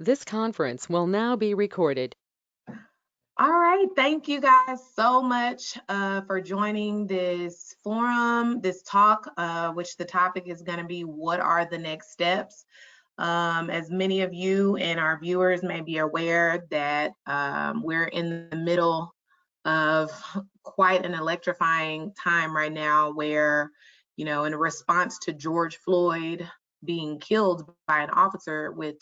This conference will now be recorded. All right, thank you guys so much for joining this forum, this talk, which the topic is going to be what are the next steps? As many of you and our viewers may be aware that we're in the middle of quite an electrifying time right now where, in response to George Floyd being killed by an officer with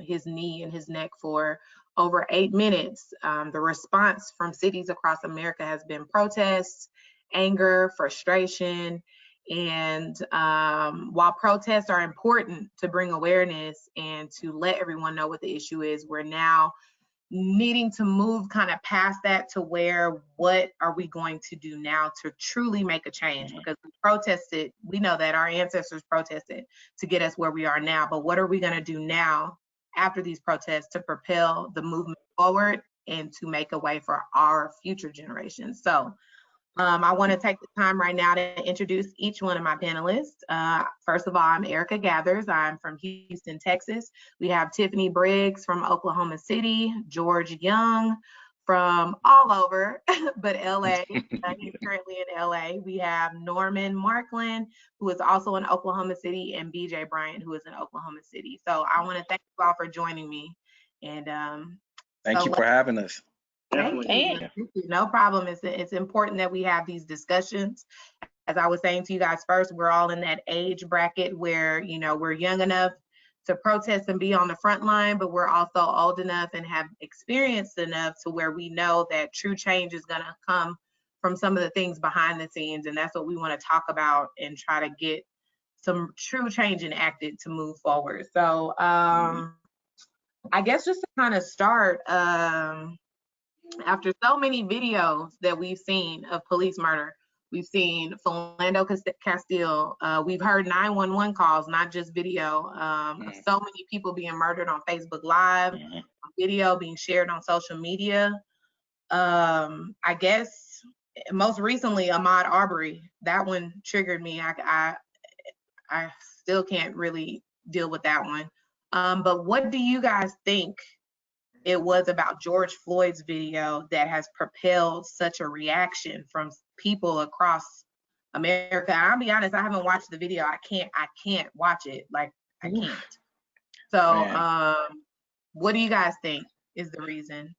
his knee in his neck for over 8 minutes, the response from cities across America has been protests, anger, frustration. And while protests are important to bring awareness and to let everyone know what the issue is, we're now needing to move kind of past that to where what are we going to do now to truly make a change? Because we protested, we know that our ancestors protested to get us where we are now, but what are we going to do now after these protests to propel the movement forward and to make a way for our future generations? So I want to take the time right now to introduce each one of my panelists. First of all, I'm Erica Gathers. I'm from Houston, Texas. We have Tiffany Briggs from Oklahoma City, George Young from all over, but LA. He's currently in LA. We have Norman Markland, who is also in Oklahoma City, and BJ Bryant, who is in Oklahoma City. So I want to thank you all for joining me. And Thank you for having us. Thank you. No problem. It's important that we have these discussions. As I was saying to you guys first, we're all in that age bracket where, we're young enough to protest and be on the front line, but we're also old enough and have experienced enough to where we know that true change is going to come from some of the things behind the scenes. And that's what we want to talk about and try to get some true change enacted to move forward. So I guess just to kind of start, after so many videos that we've seen of police murder, we've seen Philando Castile, we've heard 911 calls, not just video. So many people being murdered on Facebook Live, video being shared on social media. I guess most recently, Ahmaud Arbery, that one triggered me. I still can't really deal with that one. But what do you guys think it was about George Floyd's video that has propelled such a reaction from people across America? I'll be honest, I haven't watched the video. I can't watch it. Like, I can't. So what do you guys think is the reason?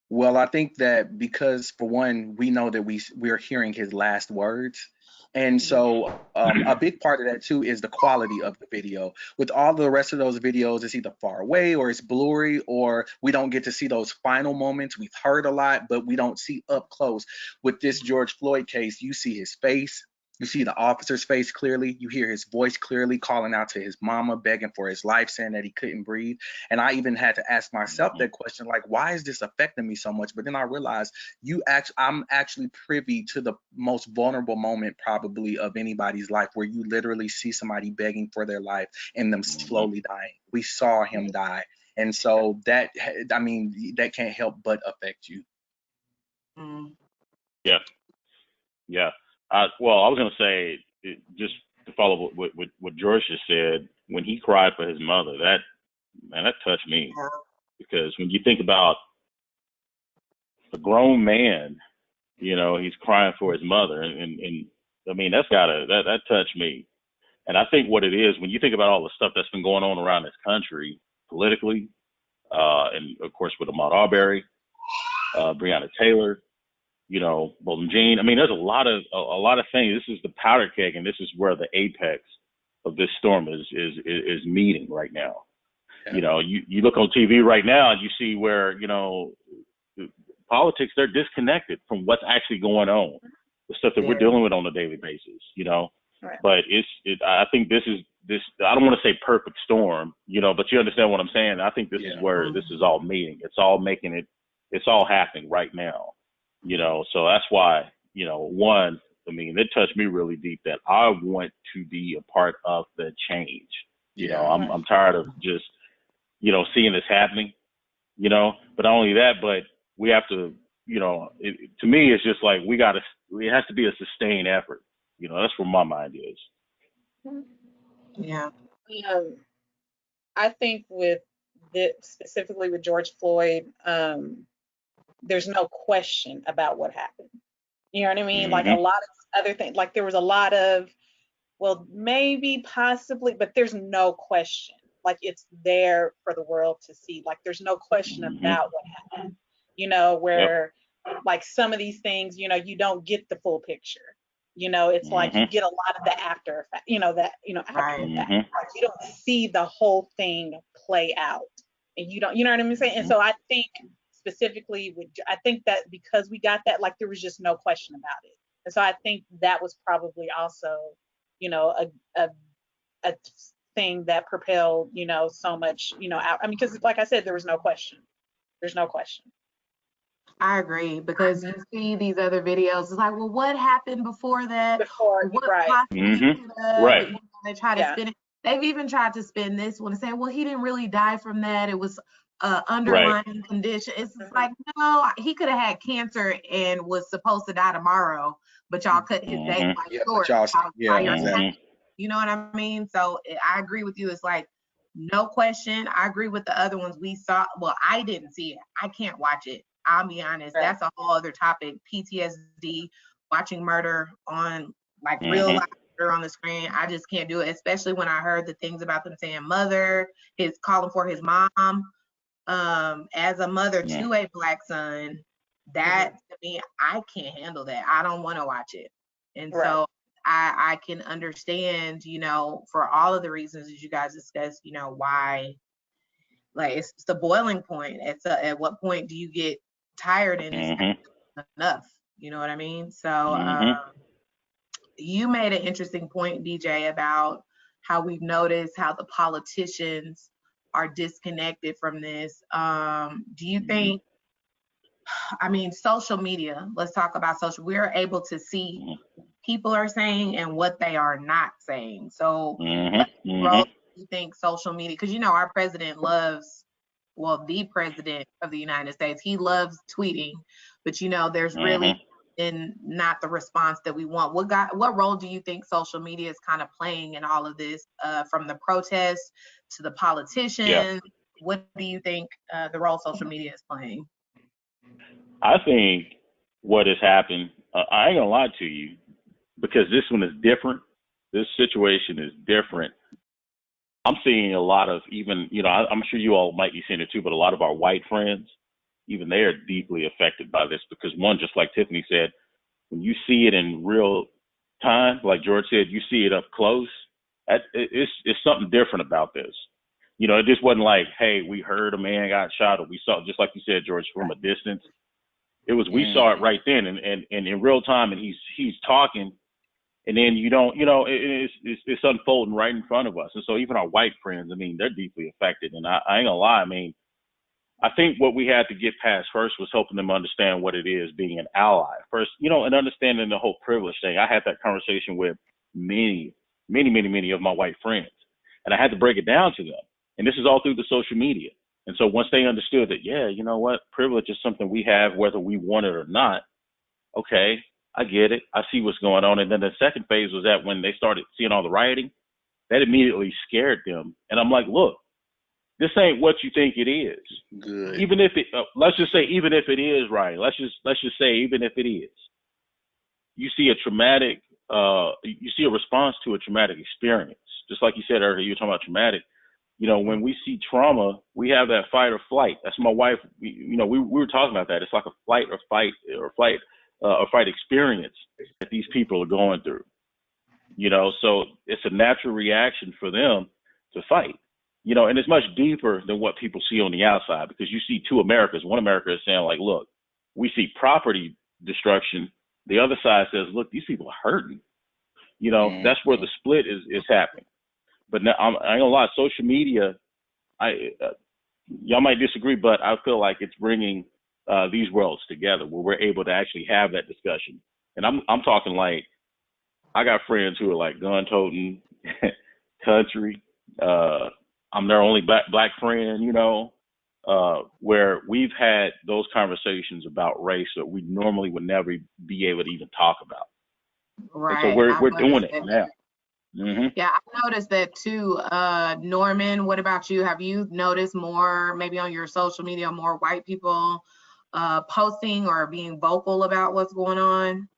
Well, I think that because, for one, we know that we're hearing his last words. And so a big part of that too is the quality of the video. With all the rest of those videos, it's either far away or it's blurry, or we don't get to see those final moments. We've heard a lot, but we don't see up close. With this George Floyd case, you see his face. You see the officer's face clearly. You hear his voice clearly calling out to his mama, begging for his life, saying that he couldn't breathe. And I even had to ask myself that question, like, why is this affecting me so much? But then I realized I'm actually privy to the most vulnerable moment probably of anybody's life, where you literally see somebody begging for their life and them slowly dying. We saw him die. And so that can't help but affect you. Yeah. Well, I was going to say, just to follow what George just said, when he cried for his mother, that touched me. Because when you think about a grown man, he's crying for his mother, and I mean, that touched me. And I think what it is, when you think about all the stuff that's been going on around this country politically, and of course with Ahmaud Arbery, Breonna Taylor, Bolton Jean. I mean, there's a lot of things. This is the powder keg, and this is where the apex of this storm is meeting right now. Yeah. You look on TV right now and you see where, politics, they're disconnected from what's actually going on, the stuff that we're dealing with on a daily basis, Right. But I think this, I don't want to say perfect storm, but you understand what I'm saying. I think this is where this is all meeting. It's all happening right now. So that's why, one, I mean, it touched me really deep that I want to be a part of the change. I'm tired of just, seeing this happening, but not only that, but we have to, to me, it's just like, it has to be a sustained effort. That's where my mind is. Yeah. I think with specifically with George Floyd, there's no question about what happened. You know what I mean? Like a lot of other things, like there was a lot of, well, maybe, possibly, but there's no question. Like it's there for the world to see. Like there's no question about what happened. You know, where like some of these things, you know, you don't get the full picture. You know, it's like you get a lot of the after effect, after the fact. Like you don't see the whole thing play out. And you don't, you know what I'm saying? And so I think specifically I think that because we got that, like there was just no question about it. And so I think that was probably also, you know, a thing that propelled, you know, so much, you know, out. I mean, because like I said, there was no question. There's no question. I agree, because you see these other videos, it's like, well, what happened before that? What possibly could have, you know, they try to spin it. They've even tried to spin this one and say, well, he didn't really die from that. It was underlying condition. It's like, no, he could have had cancer and was supposed to die tomorrow, but y'all cut his date short. You know what I mean? So I agree with you. It's like, no question. I agree with the other ones we saw. Well, I didn't see it. I can't watch it. I'll be honest. That's a whole other topic. PTSD, watching murder on like real life murder on the screen. I just can't do it, especially when I heard the things about them saying mother, his calling for his mom, as a mother to a Black son. That to me, I can't handle that. I don't want to watch it. And so I can understand, you know, for all of the reasons that you guys discussed, you know, why, like it's the boiling point. At what point do you get tired and it's enough? You know what I mean? So you made an interesting point, DJ, about how we've noticed how the politicians are disconnected from this. Do you think, I mean, social media, let's talk about social, we're able to see people are saying and what they are not saying. So what role do you think social media, because you know our president loves, well, the president of the United States, he loves tweeting, but you know there's really not the response that we want. What role do you think social media is kind of playing in all of this, from the protests to the politicians? What do you think the role social media is playing? I think what has happened, I ain't gonna lie to you, because this one is different. This situation is different. I'm seeing a lot of, even, you know, I'm sure you all might be seeing it too, but a lot of our white friends, even they are deeply affected by this, because one, just like Tiffany said, when you see it in real time, like George said, you see it up close, it's something different about this. You know, it just wasn't like, hey, we heard a man got shot, or we saw, just like you said, George, from a distance. It was, we saw it right then and in real time, and he's talking, and then you don't, you know, it's unfolding right in front of us. And so even our white friends, I mean, they're deeply affected. And I ain't gonna lie, I mean, I think what we had to get past first was helping them understand what it is being an ally. First, you know, and understanding the whole privilege thing. I had that conversation with many of my white friends, and I had to break it down to them. And this is all through the social media. And so once they understood that, yeah, you know what, privilege is something we have whether we want it or not. Okay, I get it. I see what's going on. And then the second phase was that when they started seeing all the rioting, that immediately scared them. And I'm like, look, this ain't what you think it is. Good. Even if it, let's just say, even if it is right. Let's just say, even if it is, you see a traumatic, you see a response to a traumatic experience. Just like you said earlier, you were talking about traumatic. You know, when we see trauma, we have that fight or flight. That's my wife. We were talking about that. It's like a flight or fight experience that these people are going through. You know, so it's a natural reaction for them to fight. You know, and it's much deeper than what people see on the outside, because you see two Americas. One America is saying like, look, we see property destruction. The other side says, look, these people are hurting. You know, that's where the split is happening. But now, I ain't gonna lie, social media, y'all might disagree, but I feel like it's bringing these worlds together where we're able to actually have that discussion. And I'm talking like, I got friends who are like gun toting, country. I'm their only black friend, you know, where we've had those conversations about race that we normally would never be able to even talk about. Right. And so we're doing it now. Yeah, I've noticed that too. Norman, what about you? Have you noticed more, maybe on your social media, more white people posting or being vocal about what's going on?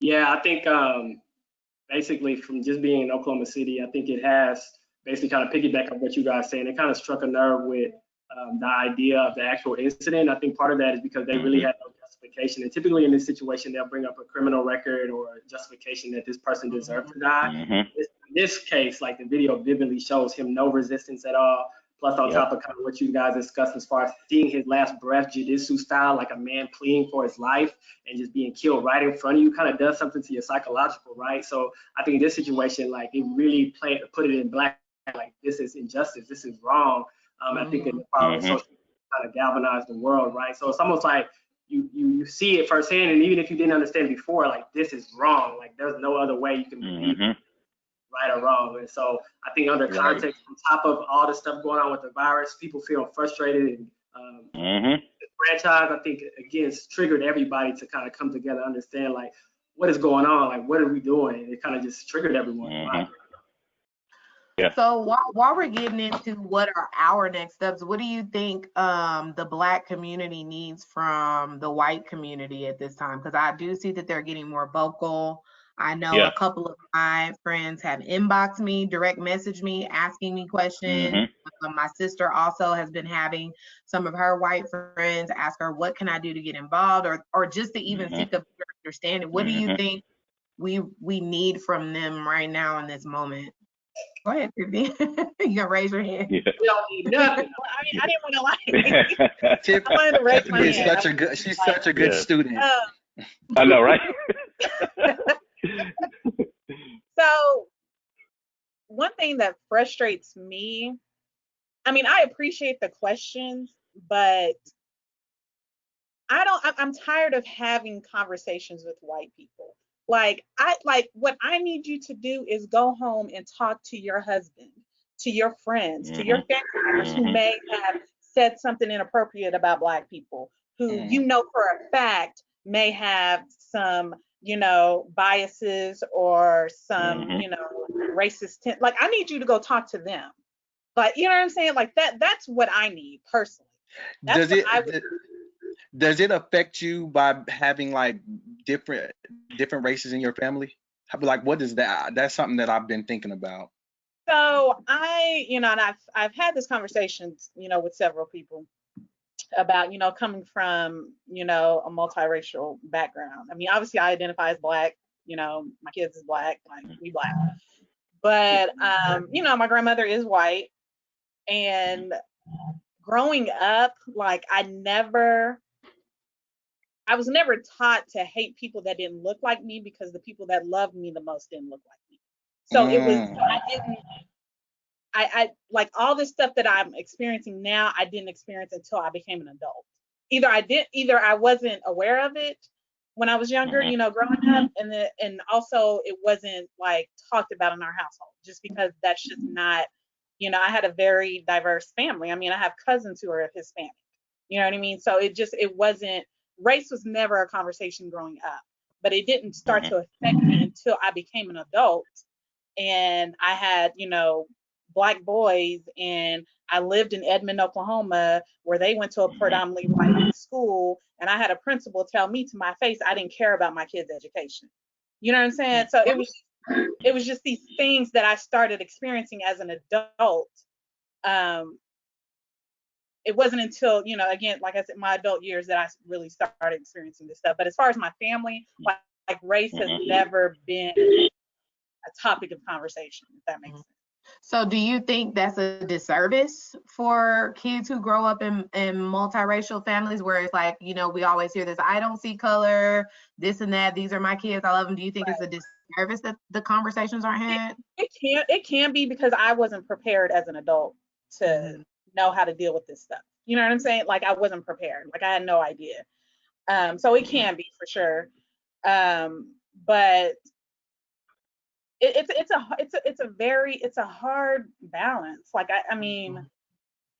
Yeah, I think basically from just being in Oklahoma City, I think it has basically kind of piggyback on what you guys saying. It kind of struck a nerve with the idea of the actual incident. I think part of that is because they really had no justification. And typically in this situation, they'll bring up a criminal record or justification that this person deserved to die. In this case, like the video vividly shows him no resistance at all. Plus, on top of kind of what you guys discussed as far as seeing his last breath, jujitsu style, like a man pleading for his life and just being killed right in front of you, kind of does something to your psychological, right? So I think in this situation, like it really put it in black, like this is injustice, this is wrong. I think in the power of social kind of galvanized the world, right? So it's almost like you see it firsthand, and even if you didn't understand before, like this is wrong. Like there's no other way you can believe right or wrong. And so I think under context, on top of all the stuff going on with the virus, people feel frustrated and the franchise, I think again, it's triggered everybody to kind of come together, understand like what is going on, like what are we doing? It kind of just triggered everyone. Yeah. So while we're getting into what are our next steps, what do you think the Black community needs from the white community at this time? Because I do see that they're getting more vocal. I know a couple of my friends have inboxed me, direct messaged me, asking me questions. My sister also has been having some of her white friends ask her, what can I do to get involved, or just to even seek a better understanding? What do you think we need from them right now in this moment? Go ahead, Tiffany. You can raise your hand. We don't need nothing. I mean, I didn't want to lie. I wanted to raise my hand. She's such a good student. I know, right? So one thing that frustrates me, I mean, I appreciate the questions, but I'm tired of having conversations with white people. Like what I need you to do is go home and talk to your husband, to your friends, to your family members who may have said something inappropriate about Black people, who you know for a fact may have some, biases or some, racist like I need you to go talk to them. But you know what I'm saying? Like that's what I need personally. Does it affect you by having like different races in your family? Like, what is that? That's something that I've been thinking about. So and I've had this conversation, with several people about, coming from, a multiracial background. I mean, obviously I identify as Black, my kids is Black, like we Black. But my grandmother is white, and growing up, like I was never taught to hate people that didn't look like me, because the people that loved me the most didn't look like me. So it was, I like all this stuff that I'm experiencing now, I didn't experience until I became an adult. Either I wasn't aware of it when I was younger, growing up, and also it wasn't like talked about in our household, just because that's just not, I had a very diverse family. I mean, I have cousins who are Hispanic, you know what I mean? So it wasn't, race was never a conversation growing up, but it didn't start to affect me until I became an adult, and I had, Black boys, and I lived in Edmond, Oklahoma, where they went to a predominantly white school, and I had a principal tell me to my face I didn't care about my kids' education. You know what I'm saying? So it was just these things that I started experiencing as an adult. It wasn't until, again, like I said, my adult years that I really started experiencing this stuff. But as far as my family, like race has never been a topic of conversation, if that makes sense. So do you think that's a disservice for kids who grow up in multiracial families, where it's like, we always hear this, I don't see color, this and that, these are my kids, I love them. Do you think it's a disservice that the conversations aren't had? It can be, because I wasn't prepared as an adult to know how to deal with this stuff. You know what I'm saying? Like I wasn't prepared. Like I had no idea. So it can be for sure. But it's a hard balance. Like I mean,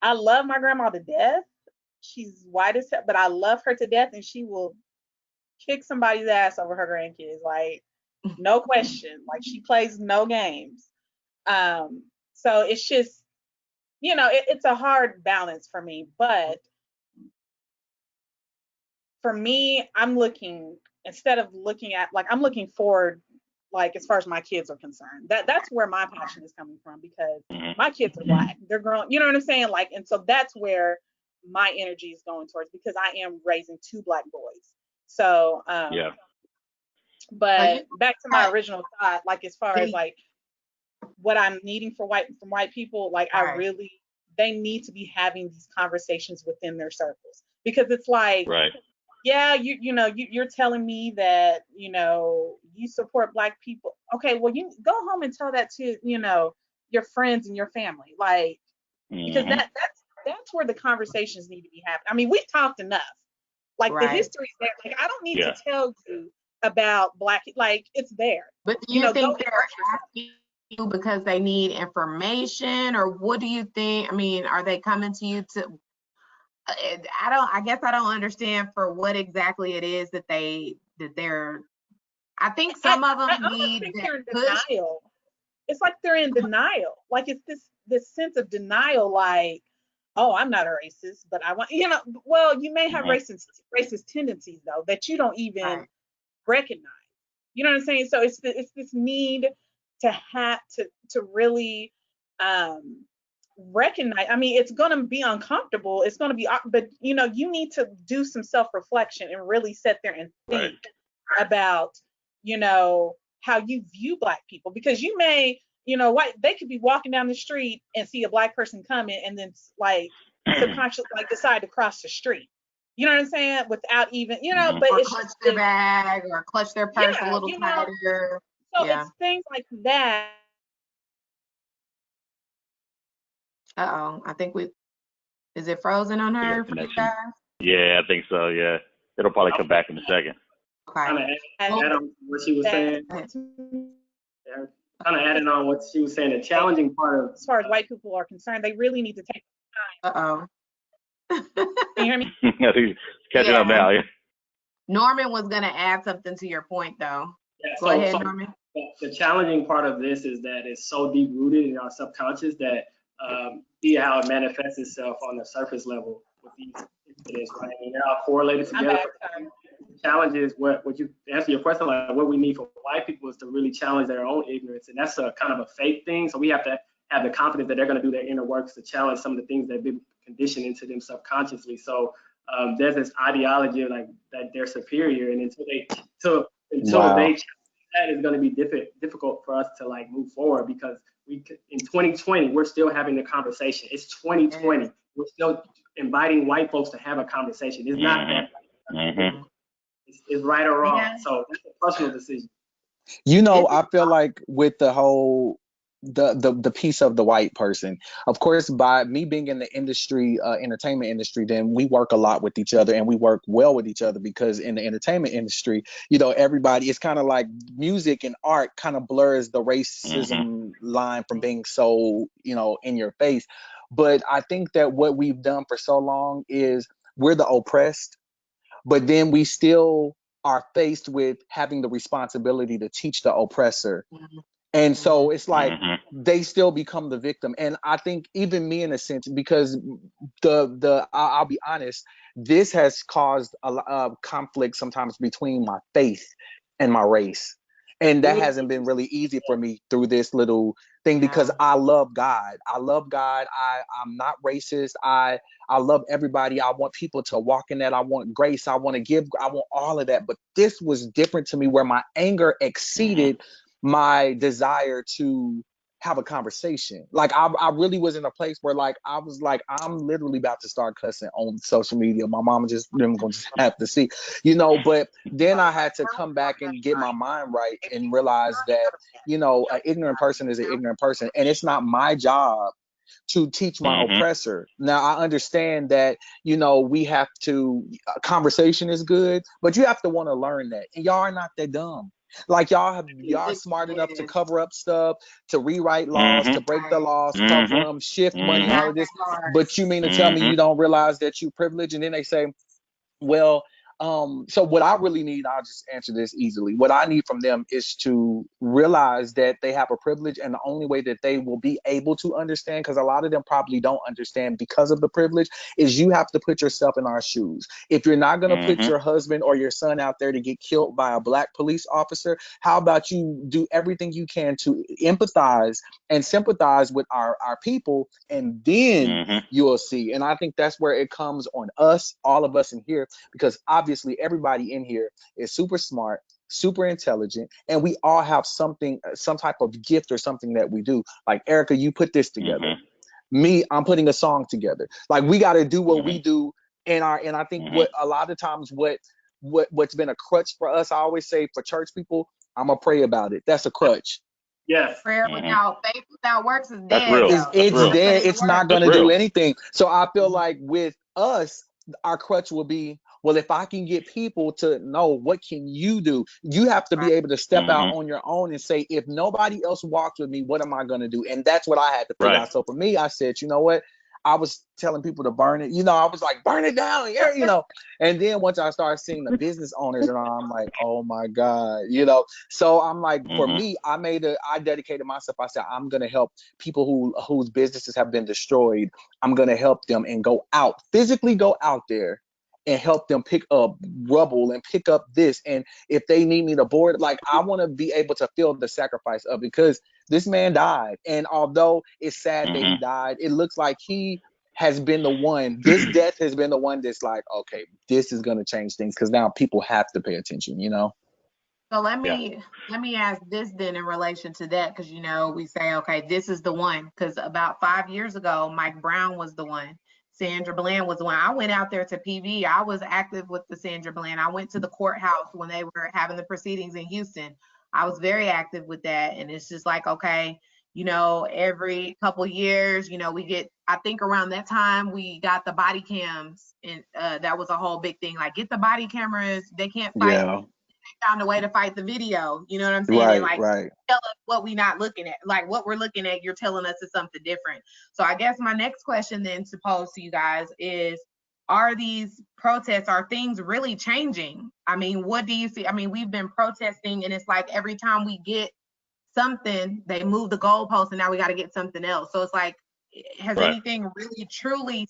I love my grandma to death. She's white as hell, but I love her to death, and she will kick somebody's ass over her grandkids. Like no question. Like she plays no games. So it's just, it's a hard balance for me. But for me, instead of looking at, like, I'm looking forward, like, as far as my kids are concerned. That's where my passion is coming from, because my kids are Black. They're grown, you know what I'm saying? Like, and so that's where my energy is going towards, because I am raising 2 Black boys. So, Yeah. but back to my original thought, like, as far as like what I'm needing from white people, like, they need to be having these conversations within their circles, because it's like, Right. yeah, you're telling me that, you support Black people. Okay, well, you go home and tell that to, your friends and your family, like, because that's where the conversations need to be happening. I mean, we've talked enough. Like, the history is there. Like, I don't need to tell you about Black, like, it's there. But do you think they're asking you because they need information, or what do you think? I mean, are they coming to you to, I guess I don't understand for what exactly it is that they're, I think some of them need they're in denial. It's like they're in denial. Like, it's this sense of denial, like, oh, I'm not a racist, but I want, well, you may have racist tendencies, though, that you don't even recognize. You know what I'm saying? So it's this need to have to really recognize. I mean, it's going to be uncomfortable. It's going to be, but you need to do some self-reflection and really sit there and think about, how you view Black people, because you may, they could be walking down the street and see a Black person coming, and then, like, subconsciously, like, decide to cross the street. You know what I'm saying? Without even, but or it's clutch their bag, or clutch their purse a little tighter. So it's things like that. I think is it frozen on her for you guys? Yeah, I think so. Yeah, it'll probably come back in a second. Kind of add on what she was saying. Kind of adding on what she was saying. The challenging part of, as far as white people are concerned, they really need to take time. Can you hear me? I think it's catching up now. Yeah. Norman was gonna add something to your point, though. Go ahead, Norman. The challenging part of this is that it's so deep rooted in our subconscious that see how it manifests itself on the surface level with these incidents, right? And they're all correlated together. The challenge is what you answer your question, like, what we need for white people is to really challenge their own ignorance, and that's a kind of a fake thing. So we have to have the confidence that they're going to do their inner works to challenge some of the things that have been conditioned into them subconsciously. So there's this ideology of, like, that they're superior, and until they challenge that, is going to be difficult for us to, like, move forward, because in 2020 we're still having the conversation. It's 2020. We're still inviting white folks to have a conversation. It's not that. It's right or wrong. So it's a personal decision. I feel like with the whole the piece of the white person, of course, by me being in the industry, entertainment industry, then we work a lot with each other, and we work well with each other, because in the entertainment industry, everybody, it's kind of like music and art kind of blurs the racism line from being so, in your face. But I think that what we've done for so long is we're the oppressed, but then we still are faced with having the responsibility to teach the oppressor. And so it's like they still become the victim. And I think even me, in a sense, because I'll be honest, this has caused a lot of conflict sometimes between my faith and my race. And that hasn't been really easy for me through this little thing, because I love God. I'm not racist. I love everybody. I want people to walk in that. I want grace. I want all of that. But this was different to me, where my anger exceeded my desire to have a conversation. Like, I really was in a place where, like, I was like, I'm literally about to start cussing on social media. My mama just going to just have to see, but then I had to come back and get my mind right and realize that, an ignorant person is an ignorant person, and it's not my job to teach my oppressor. Now, I understand that, we have to, conversation is good, but you have to want to learn that. And y'all are not that dumb. Like, y'all smart enough to cover up stuff, to rewrite laws, to break the laws, cover them, shift money, all of this. But you mean to tell me you don't realize that you privileged? And then they say, well, So what I really need, I'll just answer this easily. What I need from them is to realize that they have a privilege, and the only way that they will be able to understand, because a lot of them probably don't understand because of the privilege, is you have to put yourself in our shoes. If you're not going to put your husband or your son out there to get killed by a black police officer, how about you do everything you can to empathize and sympathize with our people, and then you'll see. And I think that's where it comes on us, all of us in here, because obviously everybody in here is super smart, super intelligent, and we all have something, some type of gift or something that we do. Like Erica, you put this together. Me, I'm putting a song together. Like we got to do what we do in our. And I think what a lot of times what's been a crutch for us, I always say for church people, I'm gonna pray about it. That's a crutch. Yes. Prayer without faith without works is That's dead, real. though. It's You gotta put dead. in the It's not work. going That's to do real. anything. So I feel like with us, our crutch will be, well, if I can get people to know, what can you do? You have to be Right. able to step out on your own and say, if nobody else walks with me, what am I going to do? And that's what I had to figure Right. out. So for me, I said, you know what? I was telling people to burn it. I was like, burn it down. Yeah. And then once I started seeing the business owners and all, I'm like, oh my God. So I'm like, for me, I dedicated myself. I said, I'm going to help people whose businesses have been destroyed. I'm going to help them and physically go out there and help them pick up rubble and pick up this. And if they need me to board, like I want to be able to feel the sacrifice of, because this man died. And although it's sad that he died, it looks like he has been the one, this death has been the one that's like, okay, this is going to change things, because now people have to pay attention. So let me ask this then in relation to that, because we say, okay, this is the one. Because about 5 years ago, Mike Brown was the one. Sandra Bland was the one. I went out there to PV. I was active with the Sandra Bland. I went to the courthouse when they were having the proceedings in Houston. I was very active with that. And it's just like, okay, every couple years, we get, I think around that time we got the body cams, and that was a whole big thing. Like, get the body cameras. They can't fight. Yeah. Found a way to fight the video. You know what I'm saying? And like, Right. tell us what we're not looking at. Like, what we're looking at, you're telling us is something different. So I guess my next question then to pose to you guys is, are these protests, are things really changing? I mean, what do you see? I mean, we've been protesting, and it's like every time we get something, they move the goalpost, and now we got to get something else. So it's like, has anything really truly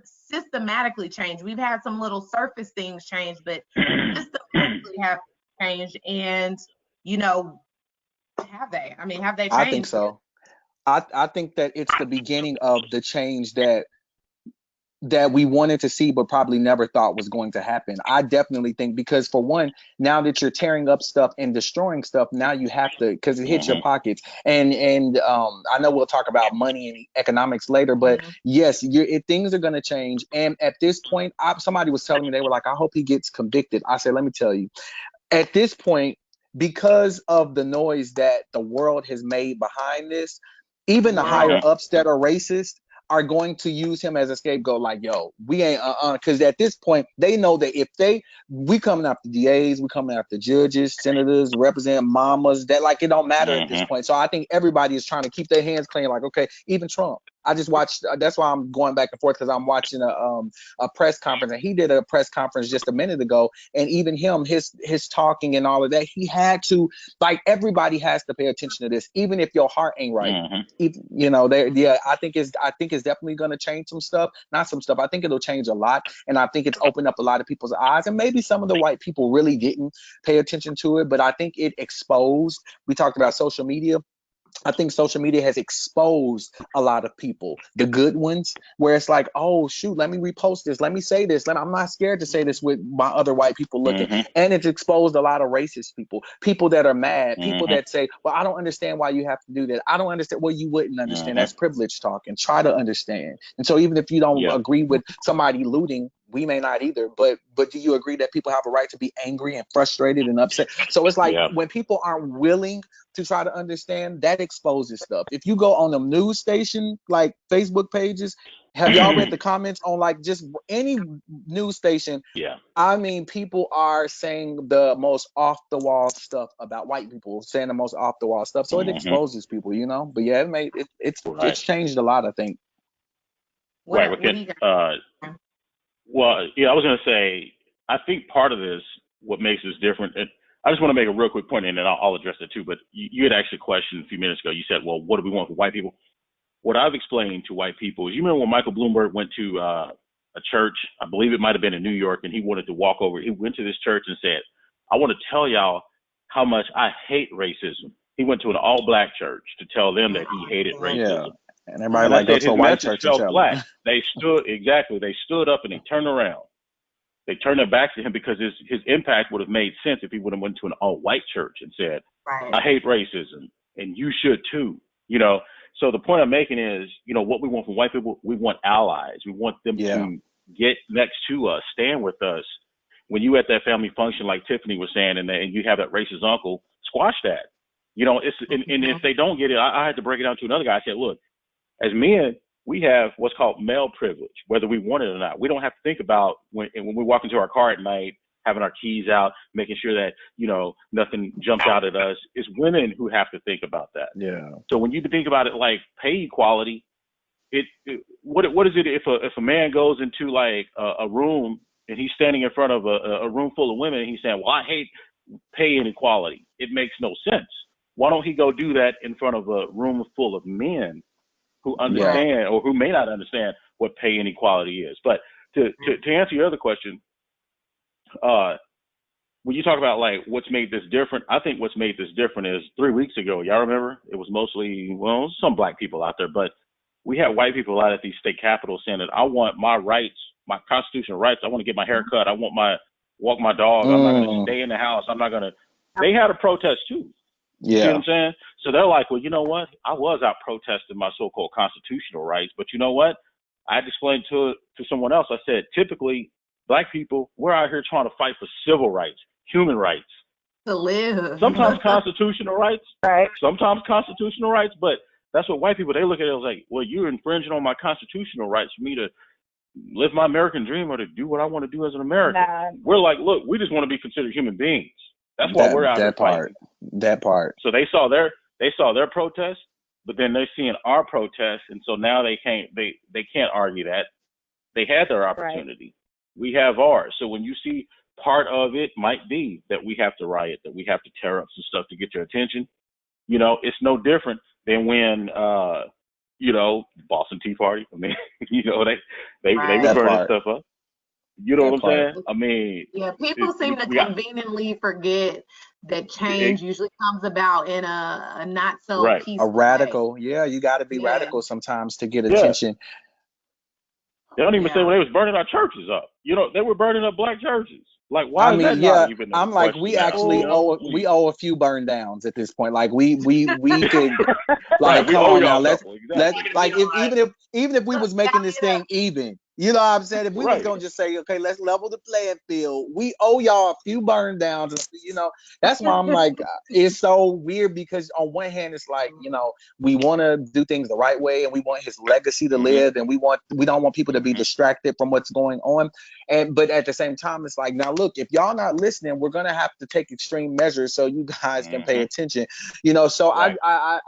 systematically changed? We've had some little surface things change, but systematically have changed. And have they? I mean, have they I think changed? so. I think that it's the beginning of the change that we wanted to see, but probably never thought was going to happen. I definitely think, because for one, now that you're tearing up stuff and destroying stuff, now you have to, because it hits your pockets. And I know we'll talk about money and economics later, but yes, things are going to change. And at this point, somebody was telling me, they were like, I hope he gets convicted. I said, let me tell you, at this point, because of the noise that the world has made behind this, even the higher ups that are racist are going to use him as a scapegoat. Like, yo, we ain't because at this point they know that if we coming after DAs, we coming after judges, senators, represent mamas, that like it don't matter at this point. So I think everybody is trying to keep their hands clean. Like, okay, even Trump. I just watched. That's why I'm going back and forth, because I'm watching a press conference, and he did a press conference just a minute ago, and even him, his talking and all of that, he had to, like, everybody has to pay attention to this, even if your heart ain't right. I think it's definitely going to change some stuff, not some stuff. I think it'll change a lot, and I think it's opened up a lot of people's eyes, and maybe some of the white people really didn't pay attention to it, but I think it exposed. We talked about social media. I think social media has exposed a lot of people, the good ones, where it's like, oh, shoot, let me repost this. Let me say this. I'm not scared to say this with my other white people looking. And it's exposed a lot of racist people that are mad, people that say, well, I don't understand why you have to do that. I don't understand. Well, you wouldn't understand. That's privilege talk, and try to understand. And so even if you don't agree with somebody looting, we may not either, but do you agree that people have a right to be angry and frustrated and upset? So it's like when people aren't willing to try to understand, that exposes stuff. If you go on a news station, like Facebook pages, have y'all read the comments on like just any news station? I mean, people are saying the most off the wall stuff about white people, saying the most off the wall stuff. So it exposes people, But yeah, it's changed a lot, I think. Well, I was going to say, I think part of this, what makes this different, and I just want to make a real quick point, and then I'll address it too. But you had asked a question a few minutes ago. You said, well, what do we want from white people? What I've explained to white people is, you remember when Michael Bloomberg went to a church, I believe it might have been in New York, and he wanted to walk over. He went to this church and said, I want to tell y'all how much I hate racism. He went to an all-black church to tell them that he hated racism. And everybody And like, go to a white message church and fell tell flat. them. They stood up and they turned around. They turned their backs to him because his impact would have made sense if he would have went to an all-white church and said, Right. I hate racism, and you should too. So the point I'm making is, what we want from white people, we want allies. We want them to get next to us, stand with us. When you at that family function, like Tiffany was saying, and you have that racist uncle, squash that. And if they don't get it, I had to break it down to another guy. I said, look, as men, we have what's called male privilege, whether we want it or not. We don't have to think about when we walk into our car at night, having our keys out, making sure that, nothing jumps out at us. It's women who have to think about that. Yeah. So when you think about it like pay equality, what is it if a man goes into like a room and he's standing in front of a room full of women and he's saying, well, I hate pay inequality. It makes no sense. Why don't he go do that in front of a room full of men who understand or who may not understand what pay inequality is? But to answer your other question, when you talk about like what's made this different, I think what's made this different is 3 weeks ago, y'all remember? It was mostly, some black people out there, but we had white people out at these state capitals saying that I want my rights, my constitutional rights. I want to get my hair cut. I want walk my dog. I'm not going to stay in the house. I'm not going to. They had a protest too. You see what I'm saying? So they're like, well, you know what? I was out protesting my so-called constitutional rights, but you know what? I had to explain to someone else. I said, typically, black people, we're out here trying to fight for civil rights, human rights. To live. Sometimes constitutional rights. Right. Sometimes constitutional rights, but that's what white people, they look at it as like, well, you're infringing on my constitutional rights for me to live my American dream or to do what I want to do as an American. Nah. We're like, look, we just want to be considered human beings. That's why we're out here fighting. That part. So they saw their protest, but then they're seeing our protest, and so now they can't argue that. They had their opportunity. Right. We have ours. So when you see part of it might be that we have to riot, that we have to tear up some stuff to get your attention, it's no different than when Boston Tea Party. I mean, they were burning stuff up. You know what I'm saying? I mean, people seem to conveniently forget that change usually comes about in a not so peaceful a radical way. you got to be radical sometimes to get attention. They don't even say when they was burning our churches up. They were burning up black churches. Like, why is that not even I'm like, we actually owe a few burn downs at this point. Like we could like come on now, let's like even if we was making this thing even, you know what I'm saying? If we was gonna just say, okay, let's level the playing field, we owe y'all a few burn downs. That's why I'm like, it's so weird because on one hand it's like, we want to do things the right way and we want his legacy to live and we don't want people to be distracted from what's going on. But at the same time, it's like, now look, if y'all not listening, we're gonna have to take extreme measures so you guys can pay attention. So I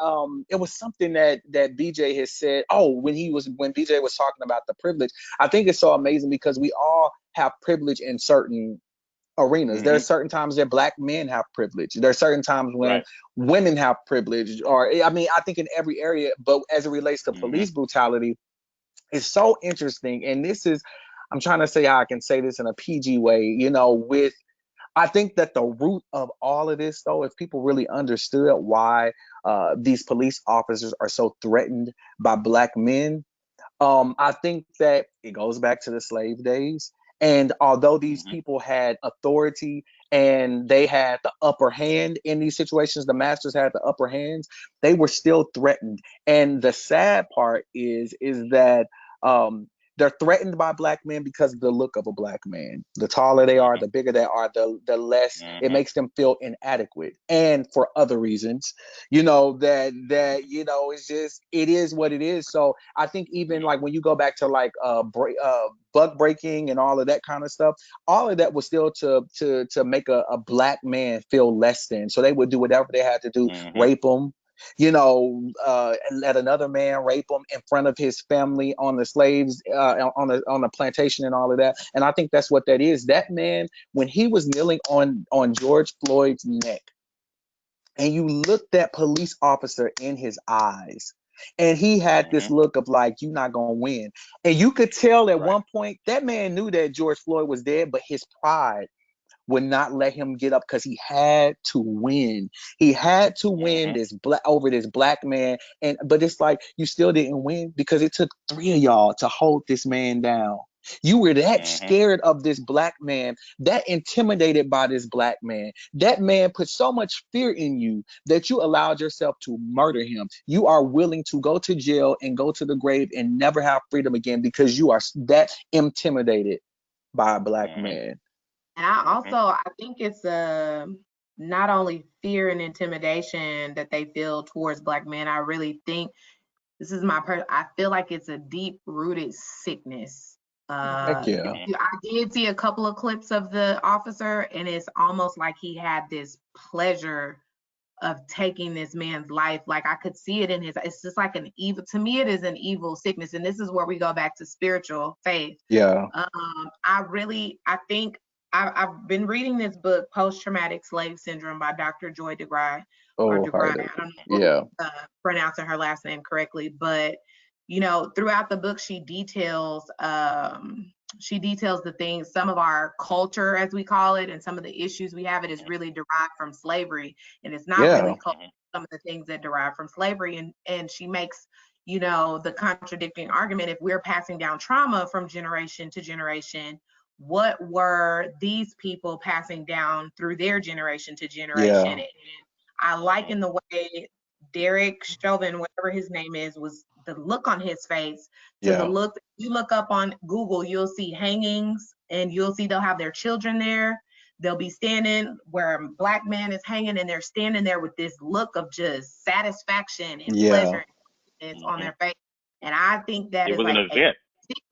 it was something that BJ has said. When BJ was talking about the privilege, I think it's so amazing because we all have privilege in certain arenas. There are certain times that black men have privilege. There are certain times when women have privilege, or I think in every area. But as it relates to police brutality, it's so interesting. And this is, I'm trying to say how I can say this in a PG way, I think that the root of all of this, though, if people really understood why these police officers are so threatened by black men, I think that it goes back to the slave days. And although these people had authority and they had the upper hand in these situations, the masters had the upper hands, they were still threatened. And the sad part is that they're threatened by black men because of the look of a black man. The taller they are, the bigger they are, the less it makes them feel inadequate. And for other reasons, it's just, it is what it is. So I think even like when you go back to like buck breaking and all of that kind of stuff, all of that was still to make a black man feel less than. So they would do whatever they had to do, rape them, let another man rape him in front of his family on the slaves, on the plantation and all of that. And I think that's what that is. That man, when he was kneeling on George Floyd's neck, and you looked that police officer in his eyes, and he had this look of like, you're not gonna win. And you could tell at one point that man knew that George Floyd was dead, but his pride would not let him get up because he had to win. He had to win over this black man. But it's like, you still didn't win because it took 3 of y'all to hold this man down. You were that scared of this black man, that intimidated by this black man. That man put so much fear in you that you allowed yourself to murder him. You are willing to go to jail and go to the grave and never have freedom again because you are that intimidated by a black man. And I think it's not only fear and intimidation that they feel towards black men. I really think this is I feel like it's a deep rooted sickness. Heck yeah. I did see a couple of clips of the officer, and it's almost like he had this pleasure of taking this man's life. Like I could see it in it's just like an evil, to me, it is an evil sickness. And this is where we go back to spiritual faith. Yeah. I think I've been reading this book, Post-Traumatic Slave Syndrome by Dr. Joy DeGruy. Oh, DeGruy. I don't know if I'm pronouncing her last name correctly, but throughout the book, she details the things, some of our culture, as we call it, and some of the issues we have. It is really derived from slavery, and it's not really some of the things that derive from slavery. And she makes, the contradicting argument: if we're passing down trauma from generation to generation, what were these people passing down through their generation to generation? And I liken the way Derek Chauvin, whatever his name is, was the look on his face to the look. You look up on Google, you'll see hangings, and you'll see they'll have their children there. They'll be standing where a black man is hanging, and they're standing there with this look of just satisfaction and pleasure on their face. And I think that it is was like an event.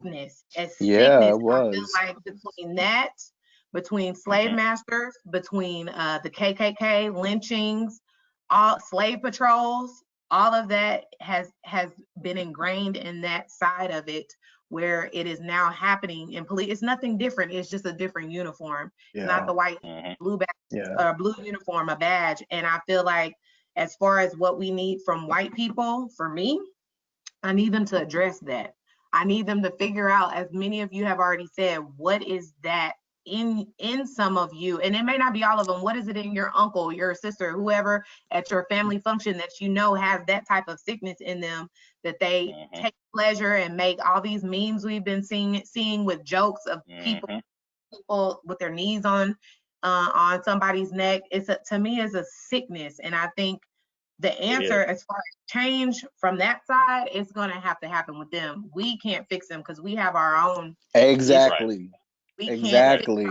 sickness. It I feel like between slave masters, between the KKK lynchings, all slave patrols, all of that has been ingrained in that side of it, where it is now happening in police. It's nothing different. It's just a different uniform. It's not the white blue badge, blue uniform, a badge. And I feel like, as far as what we need from white people, for me, I need them to address that. I need them to figure out, as many of you have already said, what is that in some of you, and it may not be all of them. What is it in your uncle, your sister, whoever at your family function that has that type of sickness in them, that they take pleasure and make all these memes we've been seeing with jokes of people with their knees on somebody's neck. To me, it's a sickness, and I think the answer, as far as change from that side, is going to have to happen with them. We can't fix them because we have our own. Exactly. Exactly.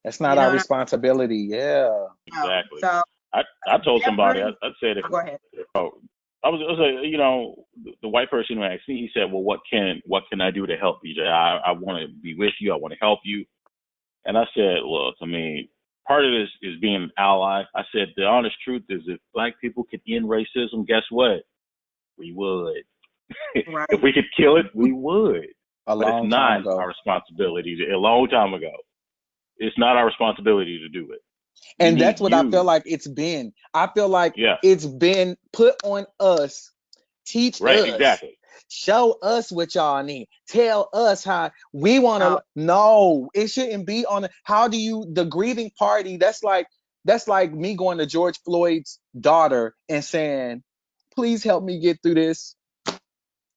That's not our responsibility. Yeah. Exactly. So I told somebody, I said, go ahead. I was the white person who asked me, he said, well, what can I do to help you? I want to be with you. I want to help you. And I said, look, I mean, part of this is being an ally. I said, the honest truth is, if black people could end racism, guess what? We would. Right. If we could kill it, we would. But it's not our responsibility. A long time ago. It's not our responsibility to do it. And that's what I feel like it's been. I feel like it's been put on us. Teach us. Exactly. Show us what y'all need. Tell us how we want to. No, it shouldn't be on. The grieving party? That's like me going to George Floyd's daughter and saying, please help me get through this.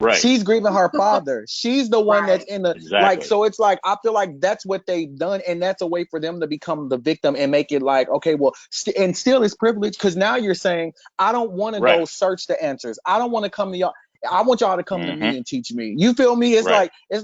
Right. She's grieving her father. She's the one that's in the so it's like, I feel like that's what they've done, and that's a way for them to become the victim and make it like, okay, well, and still it's privilege, because now you're saying, I don't want to go search the answers. I don't want to come to y'all. I want y'all to come to me and teach me. You feel me? It's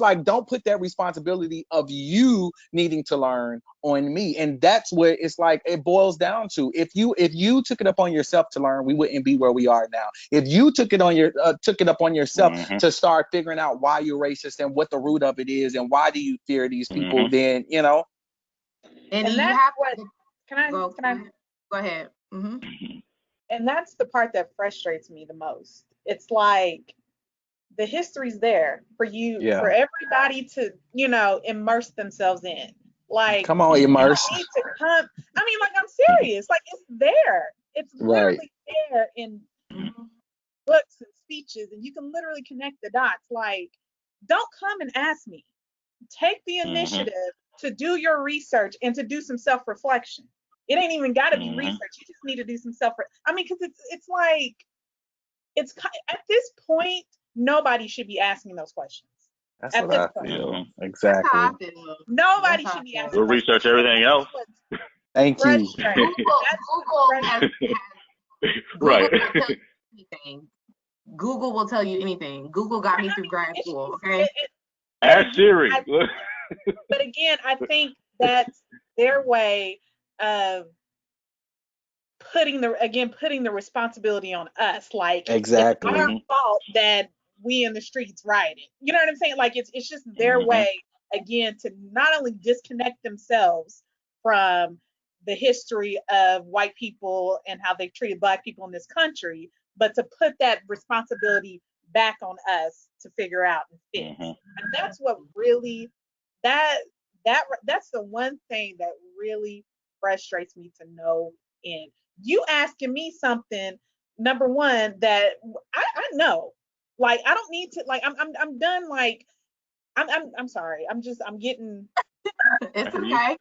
like don't put that responsibility of you needing to learn on me. And that's what it's like, it boils down to. If you took it upon yourself to learn, we wouldn't be where we are now. If you took it upon yourself to start figuring out why you're racist and what the root of it is and why do you fear these people, then And you that's have what. Can I? go ahead. And that's the part that frustrates me the most. It's like the history's there for you, for everybody to, immerse themselves in. Like, Come on, you immerse. don't need to come. I mean, like, I'm serious. Like, it's there. It's literally there in books and speeches, and you can literally connect the dots. Like, don't come and ask me. Take the initiative to do your research and to do some self-reflection. It ain't even got to be research. You just need to do some I mean, because it's like, it's at this point, nobody should be asking those questions. That's at what this I point. feel. That's how Exactly. I feel. Nobody That's how should be I asking. feel. We'll research everything else. Thank you. Google Right. will tell you anything. Google will tell you anything. Google got me through grad school. Okay. Ask Siri. But again, I think that's their way of putting the responsibility on us. Like, Exactly. it's our fault that we in the streets rioting. You know what I'm saying? Like, it's just their way, again, to not only disconnect themselves from the history of white people and how they've treated Black people in this country, but to put that responsibility back on us to figure out and fix. And that's what really, that's the one thing that really frustrates me to no end. You asking me something, number one, that I know. Like, I don't need to, like, I'm done. Like, I'm sorry. I'm getting. It's okay.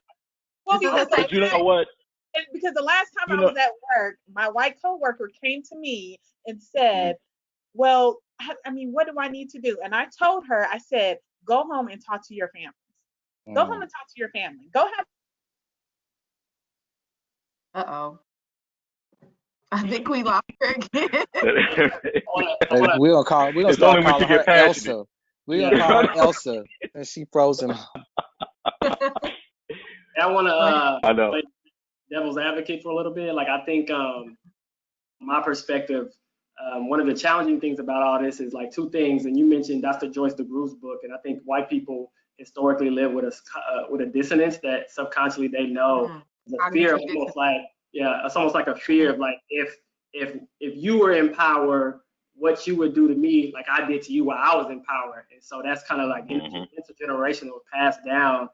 Well, But you know what? Because the last time I was at work, my white coworker came to me and said, well, I mean, what do I need to do? And I told her, I said, go home and talk to your families. Go home and talk to your family. Go have. Uh-oh. I think we lost her again. We're gonna start calling her Elsa. We're gonna call her Elsa, and she frozen. I want to I know. play devil's advocate for a little bit. Like, I think my perspective, one of the challenging things about all this is like two things. And you mentioned Dr. Joyce DeGroove's book, and I think white people historically live with a dissonance that subconsciously they know the fear of almost like, it's almost like a fear of like, if you were in power, what you would do to me, like I did to you while I was in power. And so that's kind of like intergenerational, passed down.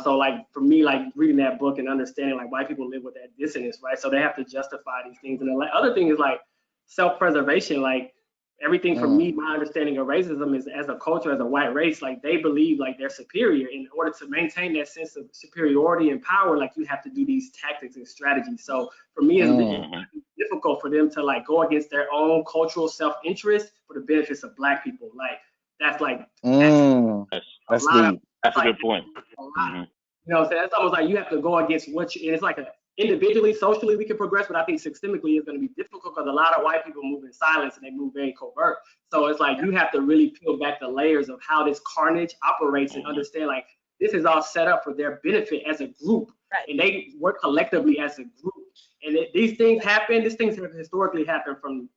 So like for me, like reading that book and understanding like white people live with that dissonance, right? So they have to justify these things. And the other thing is like self-preservation. Like everything for me, my understanding of racism is as a culture, as a white race, like they believe like they're superior. In order to maintain that sense of superiority and power, like you have to do these tactics and strategies. So for me, it's difficult for them to like go against their own cultural self-interest for the benefits of Black people. Like that's like that's deep. That's a good point. You know what I'm saying? It's almost like you have to go against and it's like individually, socially, we can progress, but I think systemically it's going to be difficult because a lot of white people move in silence and they move very covert. So it's like you have to really peel back the layers of how this carnage operates and understand like this is all set up for their benefit as a group, and they work collectively as a group. And these things happen. These things have historically happened from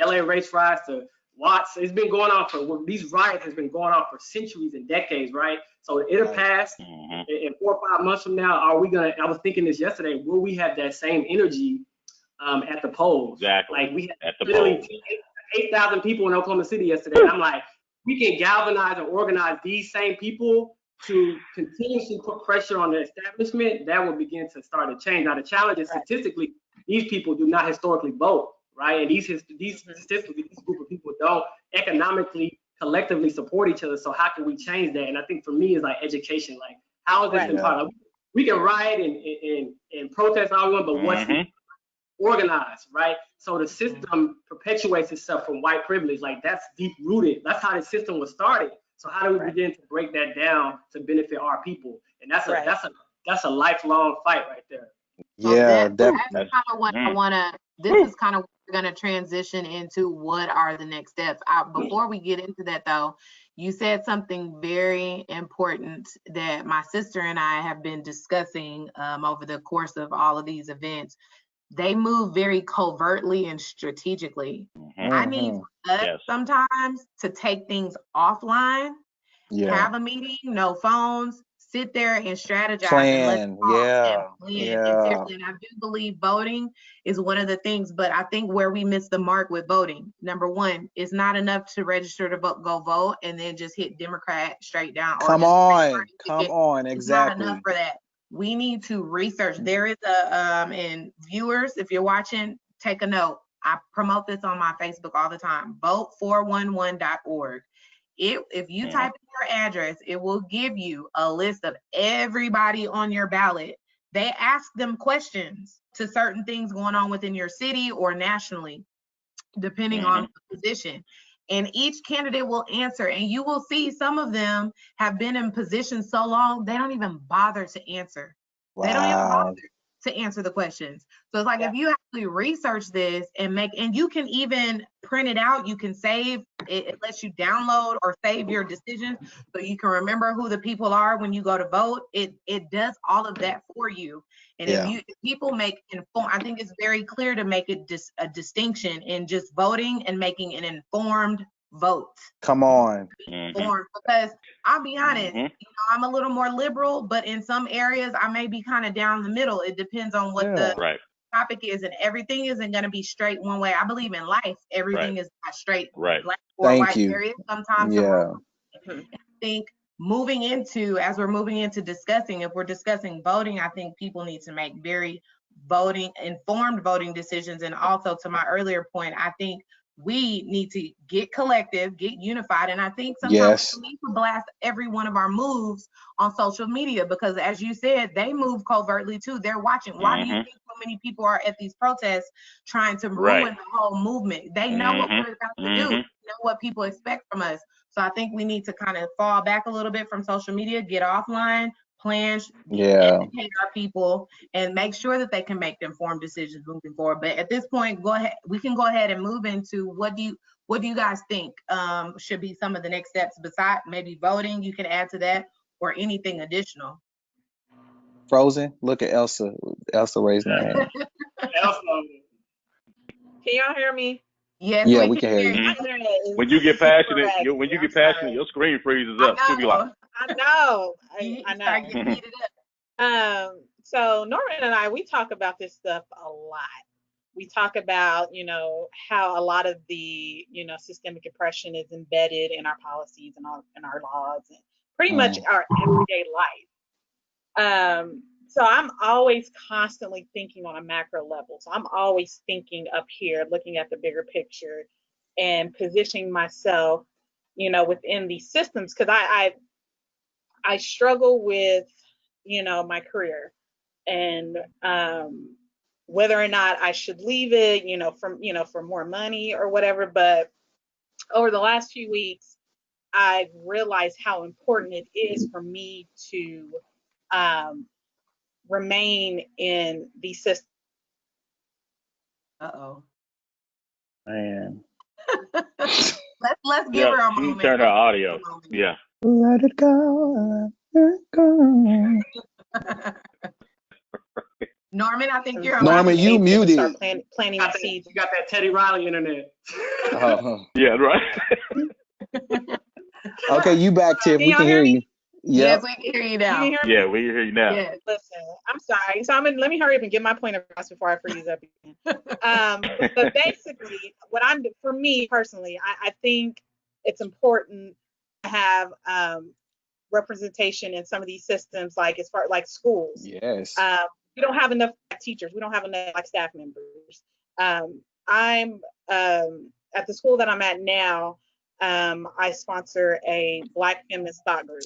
LA race riots to Watts. It's been going on these riots has been going on for centuries and decades, right? So it'll pass. In 4 or 5 months from now, I was thinking this yesterday, will we have that same energy at the polls? Exactly. Like we had at the literally 8,000 people in Oklahoma City yesterday. I'm like, we can galvanize and organize these same people to continuously put pressure on the establishment. That will begin to start a change. Now the challenge is statistically, these people do not historically vote. Right, and these statistically, this group of people don't economically, collectively support each other. So how can we change that? And I think for me, is like education. Like, how is this empowered? We can riot and protest all we want, but what's organized, right? So the system perpetuates itself from white privilege. Like that's deep rooted. That's how the system was started. So how do we begin to break that down to benefit our people? And that's a lifelong fight right there. So that's kind of what I want to. This is kind of what we're going to transition into. What are the next steps? Before we get into that, though, you said something very important that my sister and I have been discussing over the course of all of these events. They move very covertly and strategically. I need us sometimes to take things offline, have a meeting, no phones, sit there and strategize and let's Plan. talk and Yeah. plan. And Yeah. seriously, and I do believe voting is one of the things, but I think where we miss the mark with voting, number one, it's not enough to register to vote, go vote, and then just hit Democrat straight down. Come on. Come on. It's not enough Exactly. for that. We need to research. There is a and viewers, if you're watching, take a note. I promote this on my Facebook all the time. Vote411.org. If you type in your address, it will give you a list of everybody on your ballot. They ask them questions to certain things going on within your city or nationally, depending on the position. And each candidate will answer, and you will see some of them have been in positions so long, they don't even bother to answer. They don't even bother Wow. to answer the questions. So it's like, if you actually research this and you can even print it out, you can save it. It lets you download or save your decisions so you can remember who the people are when you go to vote. It does all of that for you. And if people make informed, I think it's very clear to make it just a distinction in just voting and making an informed vote. Come on. Informed, because I'll be honest, I'm a little more liberal, but in some areas I may be kind of down the middle. It depends on what the topic is, and everything isn't going to be straight one way. I believe in life, everything is not straight black or white. There is sometimes I think as we're moving into discussing, if we're discussing voting, I think people need to make very informed voting decisions. And also, to my earlier point, I think we need to get collective, get unified. And I think sometimes we need to blast every one of our moves on social media, because as you said, they move covertly too. They're watching. Why do you think so many people are at these protests trying to ruin the whole movement? They know what we're about to do. They know what people expect from us. So I think we need to kind of fall back a little bit from social media, get offline, plan, educate our people, and make sure that they can make informed decisions moving forward. But at this point, we can go ahead and move into what do you guys think should be some of the next steps besides maybe voting? You can add to that, or anything additional. Frozen, look at Elsa. Elsa raising her hand. Elsa. Can y'all hear me? Yes, we can hear you. When you get passionate, your screen freezes up. She'll be like, I know. Start getting heated up. So Norman and I, we talk about this stuff a lot. We talk about, how a lot of the, systemic oppression is embedded in our policies and our laws and pretty much our everyday life. So I'm always constantly thinking on a macro level. So I'm always thinking up here, looking at the bigger picture and positioning myself, within these systems, because I struggle with, my career and whether or not I should leave it, for more money or whatever. But over the last few weeks, I've realized how important it is for me to remain in the system. Man. Let's give her a moment. Turn her audio. Yeah. Let it go. Let it go. Norman, I think you're Norman, you muted. Start planting seeds. You got that Teddy Riley internet. Yeah, right. Okay, you back, Tiff. We can hear you. Yes, we can hear you now. You can hear me? Yeah, we can hear you now. Yes. Listen, I'm sorry. So let me hurry up and get my point across before I freeze up again. But basically, for me personally, I think it's important to have representation in some of these systems, like as far like schools. Yes. We don't have enough teachers. We don't have enough staff members. I'm at the school that I'm at now. I sponsor a Black feminist thought group.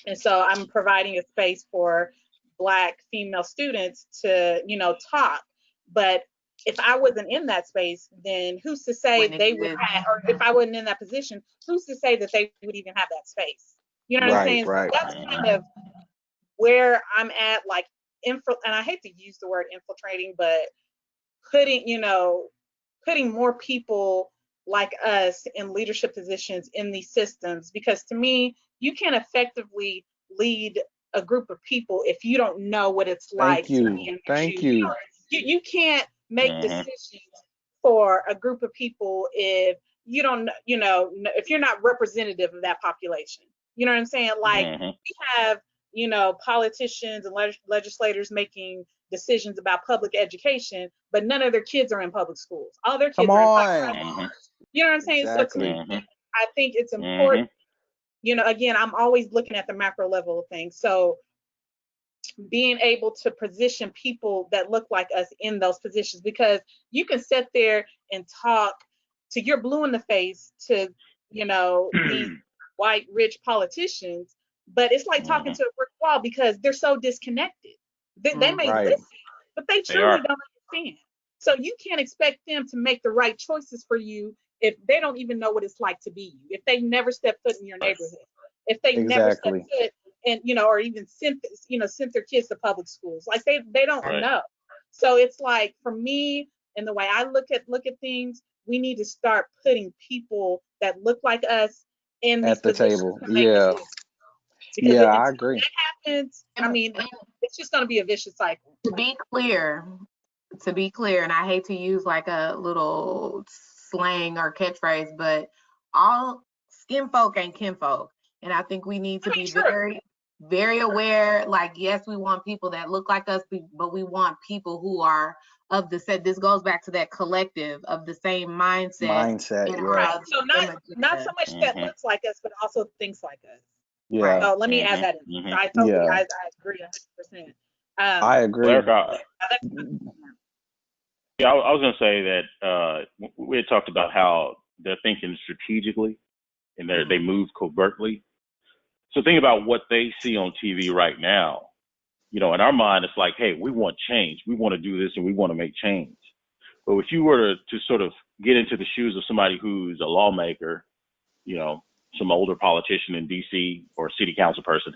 And so I'm providing a space for Black female students to, talk. But if I wasn't in that space, then who's to say they would have, or if I wasn't in that position, who's to say that they would even have that space? You know what I'm saying? Right. So that's kind of where I'm at, like, and I hate to use the word infiltrating, but putting more people like us in leadership positions in these systems, because to me, you can't effectively lead a group of people if you don't know what it's like to be in their shoes. You can't make decisions for a group of people if you don't, if you're not representative of that population. You know what I'm saying? Like we have politicians and legislators making decisions about public education, but none of their kids are in public schools. All their kids Come are in on. private schools. You know what I'm saying? So to Exactly. me, I think it's important. Again, I'm always looking at the macro level of things. So being able to position people that look like us in those positions, because you can sit there and talk to you're blue in the face to these white rich politicians, but it's like talking to a brick wall because they're so disconnected. They may Right. listen, but they truly don't understand. So you can't expect them to make the right choices for you if they don't even know what it's like to be you, if they never step foot in your neighborhood, if they never step Exactly. foot and or even sent their kids to public schools. Like they don't know. So it's like, for me, and the way I look at things, we need to start putting people that look like us in these At the positions table. to make Yeah. decisions. Because Yeah, I until agree. that happens, I mean, it's just going to be a vicious cycle. To be clear, and I hate to use like a little slang or catchphrase, but all skin folk ain't kinfolk. And I think we need to be very, very aware. Like, yes, we want people that look like us, but we want people who are of the set. This goes back to that collective of the same mindset. Yeah. So not so much that looks like us, but also thinks like us. Yeah. So let me add that in. So I agree 100%. I agree. Yeah, I was going to say that we had talked about how they're thinking strategically and they move covertly. So think about what they see on TV right now. In our mind, it's like, hey, we want change. We want to do this and we want to make change. But if you were to sort of get into the shoes of somebody who's a lawmaker, some older politician in D.C. or city council person,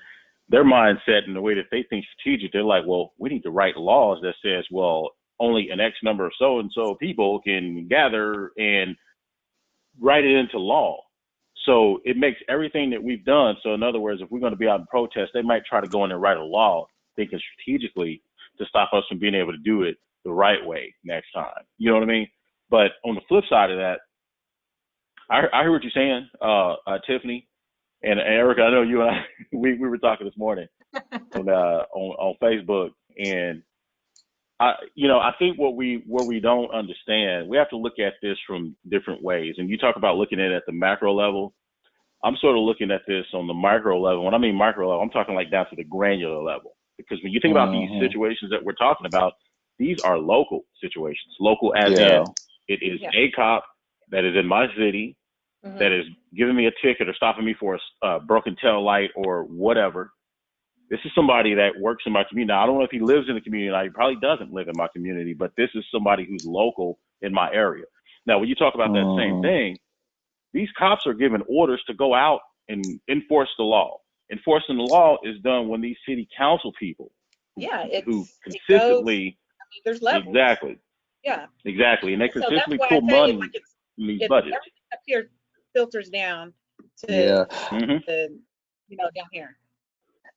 their mindset and the way that they think strategic, they're like, well, we need to write laws that says, well, only an X number of so-and-so people can gather and write it into law. So it makes everything that we've done. So in other words, if we're going to be out in protest, they might try to go in and write a law thinking strategically to stop us from being able to do it the right way next time. You know what I mean? But on the flip side of that, I hear what you're saying, Tiffany and Erica. I know you and I we were talking this morning on Facebook, and I think what we don't understand, we have to look at this from different ways. And you talk about looking at it at the macro level. I'm sort of looking at this on the micro level. When I mean micro level, I'm talking like down to the granular level. Because when you think about these situations that we're talking about, these are local situations. Local as in it is a cop that is in my city that is giving me a ticket or stopping me for a broken tail light or whatever. This is somebody that works in my community. Now, I don't know if he lives in the community. Now, he probably doesn't live in my community, but this is somebody who's local in my area. Now, when you talk about that same thing, these cops are given orders to go out and enforce the law. Enforcing the law is done when these city council people who consistently, there's levels. Exactly. Yeah. Exactly. And they So consistently pull money in these budgets. Everything up here filters down to, down here.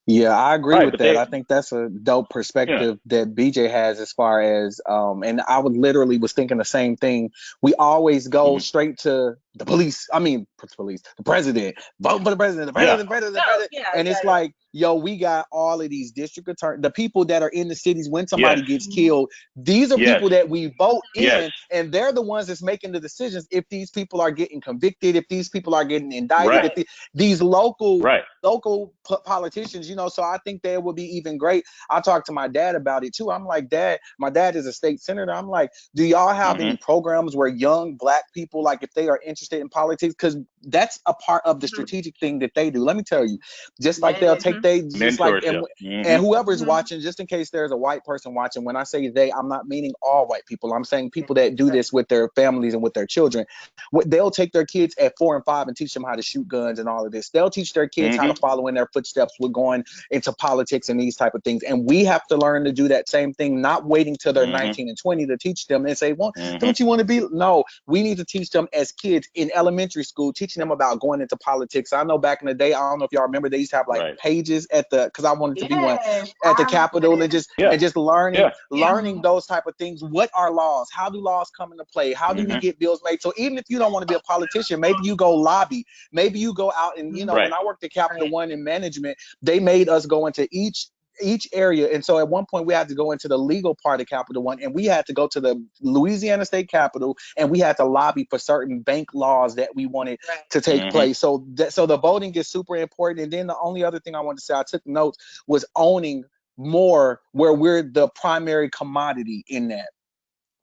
Yeah, I agree with that. I think that's a dope perspective that BJ has as far as, and I was thinking the same thing. We always go straight to the police. I mean, the president, vote for the president, the president. And it's like, yo, we got all of these district attorneys, the people that are in the cities when somebody gets killed. These are people that we vote in, and they're the ones that's making the decisions if these people are getting convicted, if these people are getting indicted, if these local politicians, so I think that it would be even great. I talked to my dad about it too. I'm like, Dad, my dad is a state senator. I'm like, do y'all have any programs where young Black people, like if they are interested in politics, because that's a part of the strategic thing that they do. Let me tell you, just like they'll take and whoever's watching, just in case there's a white person watching, when I say they, I'm not meaning all white people. I'm saying people that do this with their families and with their children. They'll take their kids at 4 and 5 and teach them how to shoot guns and all of this. They'll teach their kids how to follow in their footsteps with going into politics and these type of things. And we have to learn to do that same thing, not waiting till they're 19 and 20 to teach them and say, well, don't you want to be? No, we need to teach them as kids in elementary school, teaching them about going into politics. I know back in the day, I don't know if y'all remember, they used to have like pages because I wanted to be one at the Capitol, and just learning those type of things. What are laws? How do laws come into play? How do we get bills made? So even if you don't want to be a politician, maybe you go lobby, maybe you go out and, when I worked at Capital One in management, they made made us go into each area. And so at one point we had to go into the legal part of Capital One, and we had to go to the Louisiana State Capitol, and we had to lobby for certain bank laws that we wanted to take place. So the voting is super important. And then the only other thing I wanted to say, I took notes, was owning more where we're the primary commodity in that.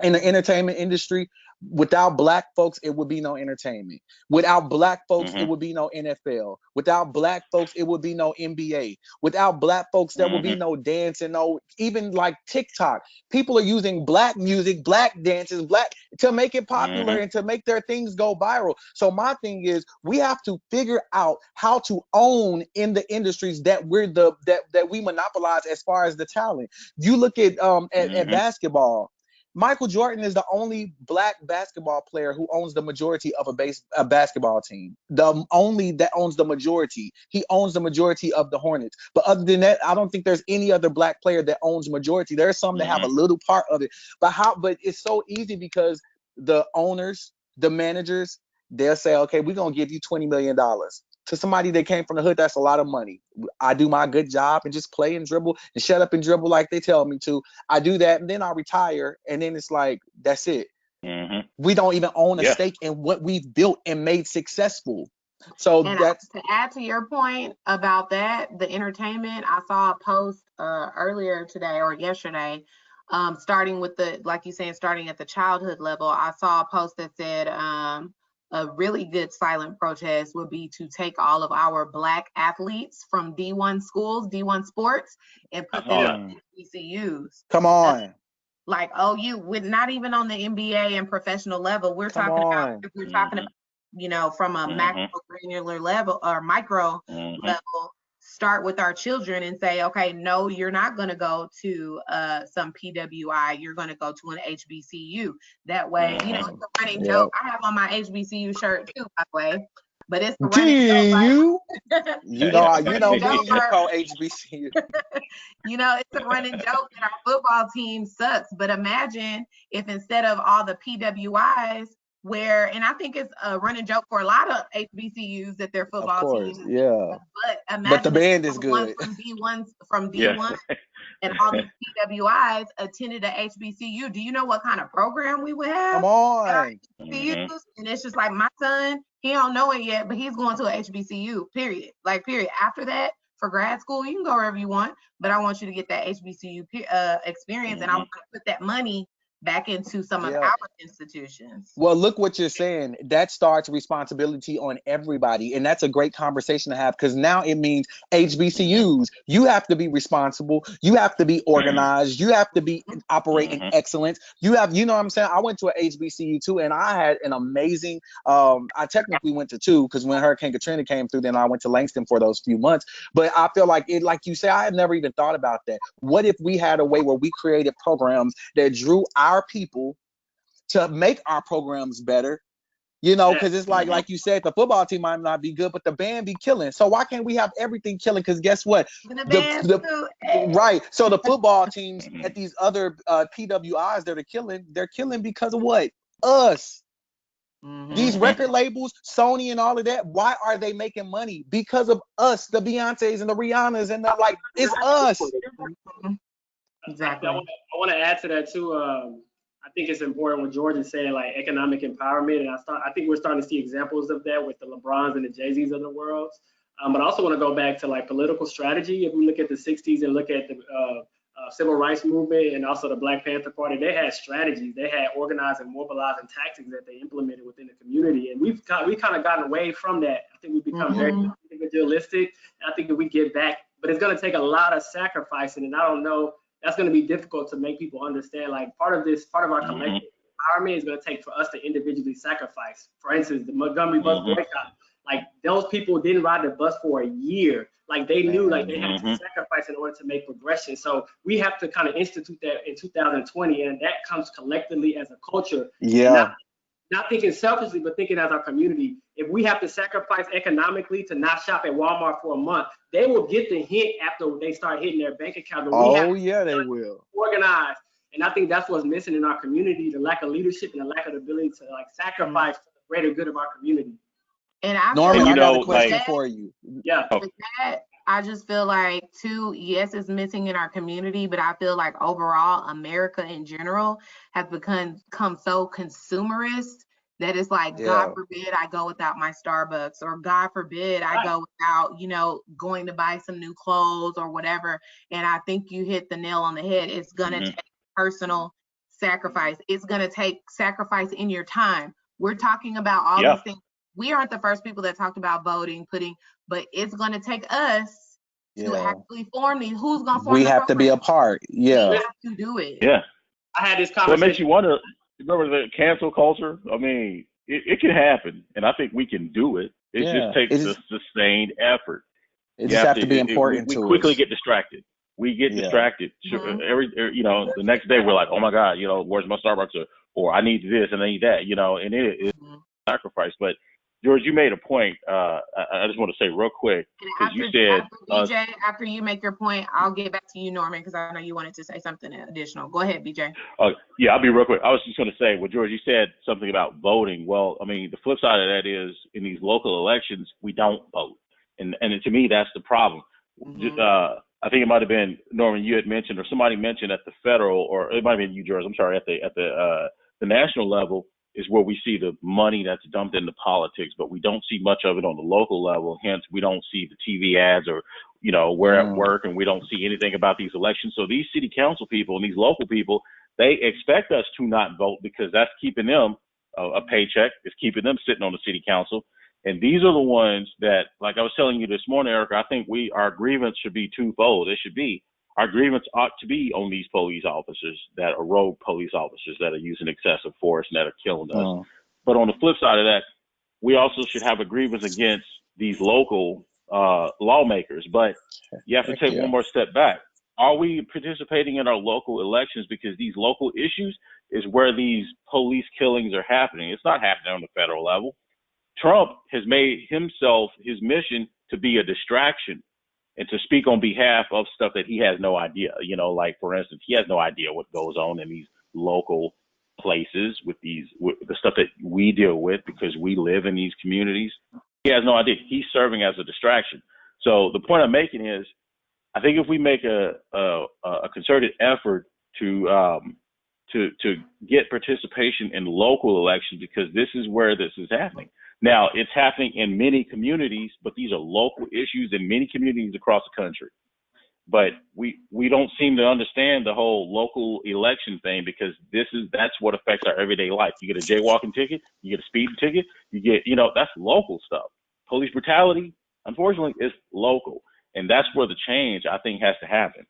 In the entertainment industry, without Black folks, it would be no entertainment. Without Black folks, it would be no NFL. Without Black folks, it would be no NBA. Without Black folks, there would be no dance, and no, even like TikTok. People are using Black music, Black dances, Black to make it popular and to make their things go viral. So my thing is, we have to figure out how to own in the industries that that we monopolize as far as the talent. You look at basketball. Michael Jordan is the only Black basketball player who owns the majority of a basketball team. The only that owns the majority. He owns the majority of the Hornets. But other than that, I don't think there's any other Black player that owns majority. There's some that have a little part of it. But it's so easy because the owners, the managers, they'll say, okay, we're going to give you $20 million. To somebody that came from the hood, that's a lot of money. I do my good job and just play and dribble and shut up and dribble like they tell me to. I do that, and then I retire, and then it's like, that's it. We don't even own a stake in what we've built and made successful. So that's to add to your point about that, the entertainment. I saw a post earlier today or yesterday, starting with like you saying, starting at the childhood level. I saw a post that said, a really good silent protest would be to take all of our Black athletes from D1 schools, D1 sports, and put them in HBCUs. Come on. Like OU, with not even on the NBA and professional level. We're talking about, if we're talking about, you know, from a macro granular level or micro level, start with our children and say, okay, no, you're not going to go to some PWI. You're going to go to an HBCU. That way, you know, it's a running joke. I have on my HBCU shirt too, by the way. But it's a running joke. Right? you know me, you call HBCU. You know, it's a running joke that our football team sucks. But imagine if instead of all the PWIs, and I think it's a running joke for a lot of HBCUs that their football teams. Yeah. But imagine the band is good. From D1 and all these PWIs attended a HBCU. Do you know what kind of program we would have? Come on. HBCUs? And it's just like, my son, he don't know it yet, but he's going to a HBCU, period. Like, period. After that, for grad school, you can go wherever you want, but I want you to get that HBCU experience, and I want to put that money back into some of our institutions. Well, look what you're saying. That starts responsibility on everybody. And that's a great conversation to have, because now it means HBCUs, you have to be responsible. You have to be organized. You have to be operating excellence. You know what I'm saying? I went to an HBCU too, and I had an amazing, I technically went to two, because when Hurricane Katrina came through, then I went to Langston for those few months. But I feel like it, like you say, I had never even thought about that. What if we had a way where we created programs that drew our people to make our programs better? You know, because it's like you said, the football team might not be good, but the band be killing. So why can't we have everything killing? Because guess what? Right. So the football teams at these other PWIs that are killing, they're killing because of what? Us. These record labels, Sony and all of that, why are they making money? Because of us, the Beyoncés and the Rihannas, and it's us. Exactly. I want to add to that too. I think it's important what George is saying, like economic empowerment, and I think we're starting to see examples of that with the LeBrons and the Jay-Z's of the world. But I also want to go back to like political strategy. If we look at the 60s and look at the civil rights movement and also the Black Panther Party, they had strategies, they had organized and mobilizing tactics that they implemented within the community, and we kind of gotten away from that. I think we've become very individualistic, and I think that we get back, but it's going to take a lot of sacrificing, and I don't know. That's going to be difficult to make people understand. Like part of our collective empowerment is going to take for us to individually sacrifice. For instance, the Montgomery bus boycott. Like those people didn't ride the bus for a year. Like they knew like they had to sacrifice in order to make progression. So we have to kind of institute that in 2020, and that comes collectively as a culture. Yeah. Not thinking selfishly, but thinking as our community. If we have to sacrifice economically to not shop at Walmart for a month, they will get the hint after they start hitting their bank account. They will. Organize. And I think that's what's missing in our community, the lack of leadership and the lack of the ability to like sacrifice for the greater good of our community. And I Norman, I got a question for you. Yeah. With that, I just feel like too, yes, it's missing in our community, but I feel like overall America in general has become so consumerist that it's like, God forbid I go without my Starbucks, or God forbid I go without, you know, going to buy some new clothes or whatever. And I think you hit the nail on the head. It's gonna take personal sacrifice. It's gonna take sacrifice in your time. We're talking about all these things. We aren't the first people that talked about voting, but it's going to take us to actually form these. Who's going to form we the have to be a part. We have to do it. Yeah. I had this So it conversation. makes you wonder, remember the cancel culture? I mean, it can happen, and I think we can do it. It just takes a sustained effort. It just have to be important we to quickly us. get distracted. We get distracted. You know, the next day we're like, oh my God, you know, where's my Starbucks? Or I need this and I need that, you know, and it is sacrifice. But George, you made a point. I just want to say real quick, because you said, BJ, after you make your point, I'll get back to you, Norman, because I know you wanted to say something additional. Go ahead, BJ. Yeah, I'll be real quick. I was just going to say, well, George, you said something about voting. Well, I mean, the flip side of that is in these local elections, we don't vote. And to me, that's the problem. I think it might have been, Norman, you had mentioned, or somebody mentioned at the federal, or it might have been you, George, I'm sorry, at the national level, is where we see the money that's dumped into politics, but we don't see much of it on the local level. Hence, we don't see the TV ads, or, you know, we're at work and we don't see anything about these elections. So these city council people and these local people, they expect us to not vote because that's keeping them a paycheck. It's keeping them sitting on the city council. And these are the ones that, like I was telling you this morning, Erica, I think our grievance should be twofold. It should be, our grievance ought to be on these police officers that are rogue police officers that are using excessive force and that are killing us. But on the flip side of that, we also should have a grievance against these local lawmakers. But you have to take one more step back. Are we participating in our local elections? Because these local issues is where these police killings are happening. It's not happening on the federal level. Trump has made himself his mission to be a distraction and to speak on behalf of stuff that he has no idea. You know, like, for instance, he has no idea what goes on in these local places with the stuff that we deal with because we live in these communities. He has no idea. He's serving as a distraction. So the point I'm making is, I think if we make a concerted effort to get participation in local elections, because this is where this is happening. Now, it's happening in many communities, but these are local issues in many communities across the country. But we don't seem to understand the whole local election thing, because that's what affects our everyday life. You get a jaywalking ticket, you get a speeding ticket, you get, you know, that's local stuff. Police brutality, unfortunately, is local. And that's where the change, I think, has to happen.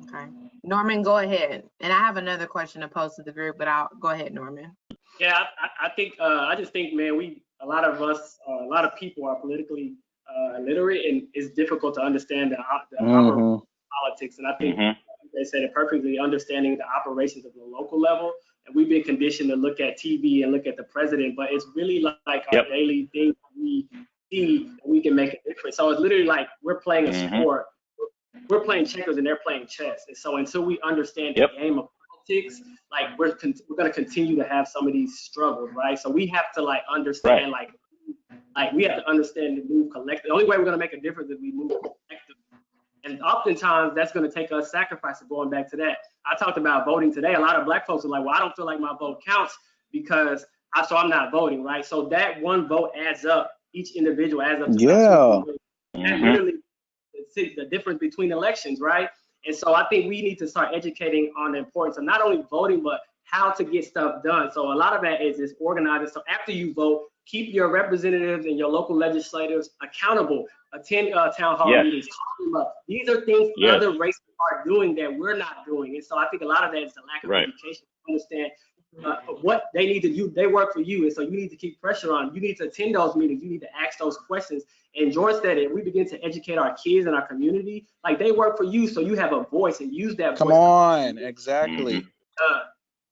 Okay. Norman, go ahead. And I have another question to pose to the group, but I'll go ahead, Norman. Yeah, I think I just think, man, a lot of people are politically illiterate, and it's difficult to understand the politics. And I think they said it perfectly, understanding the operations of the local level. And we've been conditioned to look at TV and look at the president, but it's really like our daily things we see that we can make a difference. So it's literally like we're playing a sport. We're playing checkers and they're playing chess. And so until we understand the game of politics, like we're going to continue to have some of these struggles, right? So we have to like understand, like we have to understand to move collectively. The only way we're going to make a difference is we move collectively. And oftentimes that's going to take us sacrifices. Going back to that, I talked about voting today. A lot of Black folks are like, well, I don't feel like my vote counts because I'm not voting, right? So that one vote adds up. Each individual adds up to and really the difference between elections, right? And so I think we need to start educating on the importance of not only voting, but how to get stuff done. So a lot of that is organizing. So after you vote, keep your representatives and your local legislators accountable. Attend town hall meetings, call them up. These are things other races are doing that we're not doing. And so I think a lot of that is the lack of education. Understand what they need to do. They work for you, and so you need to keep pressure on. You need to attend those meetings. You need to ask those questions. And George said it. We begin to educate our kids and our community. Like, they work for you, so you have a voice and use that voice. Come on, exactly.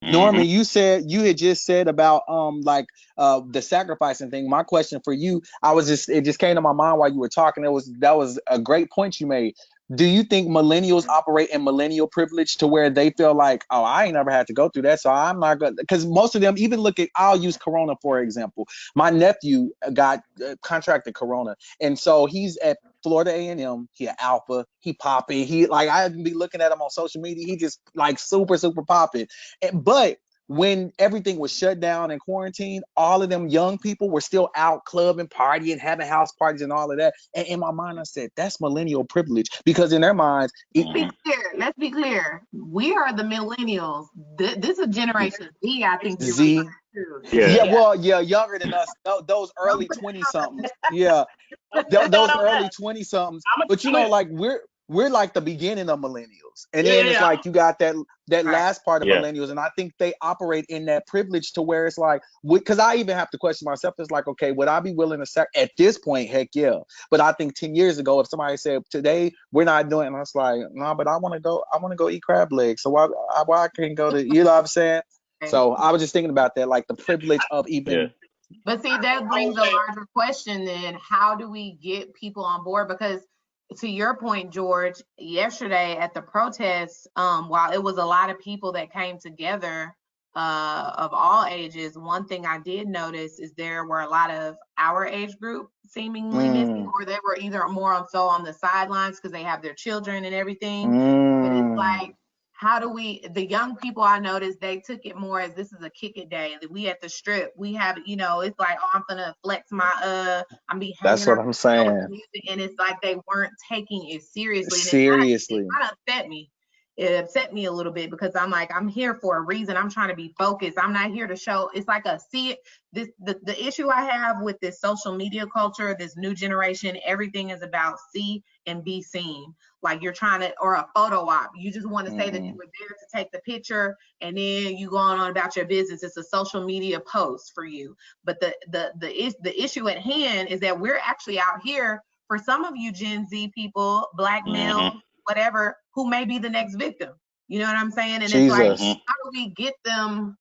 Norman, you had just said about the sacrificing thing. My question for you, it just came to my mind while you were talking. That was a great point you made. Do you think millennials operate in millennial privilege to where they feel like, oh, I ain't never had to go through that, so I'm not gonna? Because most of them, even I'll use Corona for example. My nephew got contracted Corona, and so he's at Florida A&M. He an alpha. He popping. He like I be looking at him on social media. He just like super popping. But when everything was shut down and quarantine, all of them young people were still out clubbing, partying, having house parties and all of that. And in my mind, I said, that's millennial privilege, because in their minds, let's be clear. We are the millennials. This is Generation Z, I think you're Z. referring to. Yeah, younger than us. Those early 20-somethings. Yeah. Those early 20-somethings. But you know, like we're like the beginning of millennials. And then it's like you got that last part of millennials. And I think they operate in that privilege to where it's like, because I even have to question myself. It's like, okay, would I be willing to at this point? Heck yeah. But I think 10 years ago, if somebody said today we're not doing it, and I was like, no, but I want to go eat crab legs. So why I can't go to, you know what I'm saying? So I was just thinking about that, like the privilege of even. But see, that brings a larger question then. How do we get people on board? Because to your point, George, yesterday at the protest, while it was a lot of people that came together of all ages, one thing I did notice is there were a lot of our age group seemingly missing, or they were either more on the sidelines because they have their children and everything. But it's like, how do we, the young people, I noticed they took it more as this is a kick it day. We at the strip, we have, you know, it's like, oh, I'm gonna flex my, I'm be hanging. That's what I'm saying. And it's like they weren't taking it seriously. Seriously. And it kind of upset me. It upset me a little bit because I'm like, I'm here for a reason. I'm trying to be focused. I'm not here to show. It's like the issue I have with this social media culture, this new generation, everything is about see and be seen. Like you're trying to, or a photo op. You just want to say that you were there to take the picture and then you going on about your business. It's a social media post for you. But the issue at hand is that we're actually out here for some of you Gen Z people, Black males, whatever, who may be the next victim. You know what I'm saying? And it's like, how do we get them?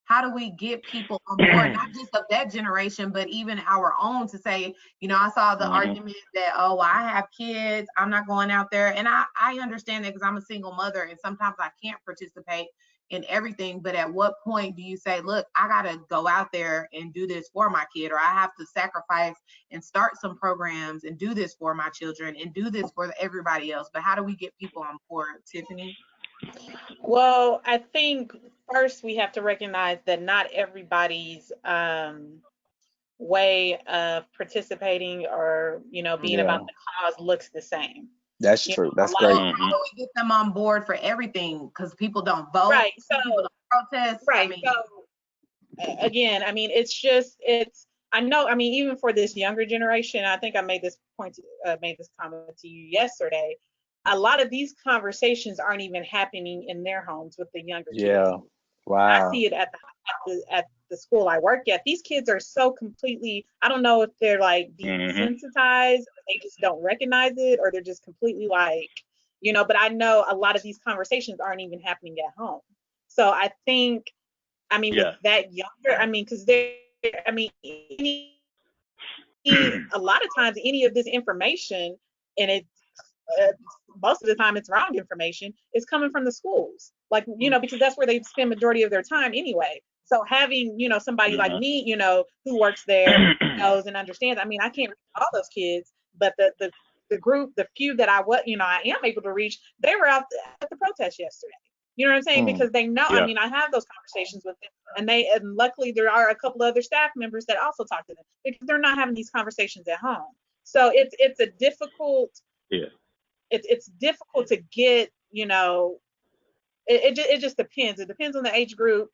How do we get people on board, not just of that generation, but even our own, to say, you know, I saw the argument that, oh, well, I have kids, I'm not going out there. And I understand that because I'm a single mother and sometimes I can't participate in everything. But at what point do you say, look, I got to go out there and do this for my kid, or I have to sacrifice and start some programs and do this for my children and do this for everybody else? But how do we get people on board, Tiffany? Well, I think first we have to recognize that not everybody's way of participating or, you know, being about the cause looks the same. That's true. That's great. How do we get them on board for everything? Because people don't vote. Right. So people don't protest. Right. So again, I mean, I know, I mean, even for this younger generation, I think I made this comment to you yesterday. A lot of these conversations aren't even happening in their homes with the younger kids. Wow. I see it at the school I work at. These kids are so completely, I don't know if they're like desensitized, they just don't recognize it, or they're just completely like, you know, but I know a lot of these conversations aren't even happening at home. So I think, I mean, with that younger, I mean, because a lot of times any of this information, and it most of the time it's wrong information, is coming from the schools, like, you know, because that's where they spend majority of their time anyway. So having, you know, somebody like me, you know, who works there, knows and understands. I mean, I can't reach all those kids, but the group, the few that I am able to reach, they were out at the protest yesterday. You know what I'm saying? Because they know, I mean, I have those conversations with them, and luckily there are a couple of other staff members that also talk to them, because they're not having these conversations at home. So it's a difficult, it's difficult to get, you know, it just depends. It depends on the age group,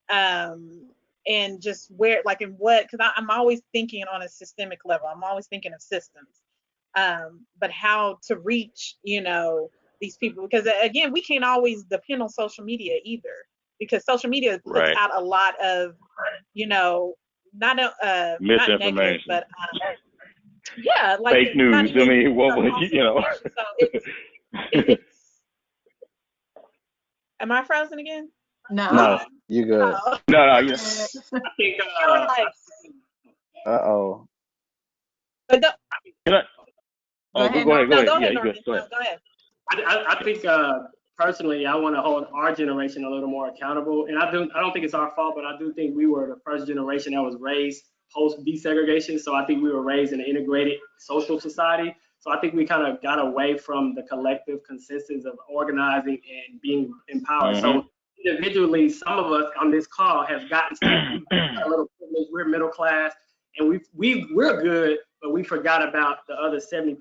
and just where, like, in what, because I'm always thinking on a systemic level. I'm always thinking of systems, but how to reach, you know, these people, because again, we can't always depend on social media either, because social media puts out a lot of, you know, not misinformation, negative, but like fake news. I mean, what you know? So it's am I frozen again? No, you good. No, you. I think. Uh-oh. But Go ahead. Go ahead. Go ahead. I think personally, I want to hold our generation a little more accountable, and I don't think it's our fault, but I do think we were the first generation that was raised post desegregation. So I think we were raised in an integrated social society. So I think we kind of got away from the collective consensus of organizing and being empowered. So individually, some of us on this call have gotten to that. We've got a little privilege. We're middle class, and we're good, but we forgot about the other 70%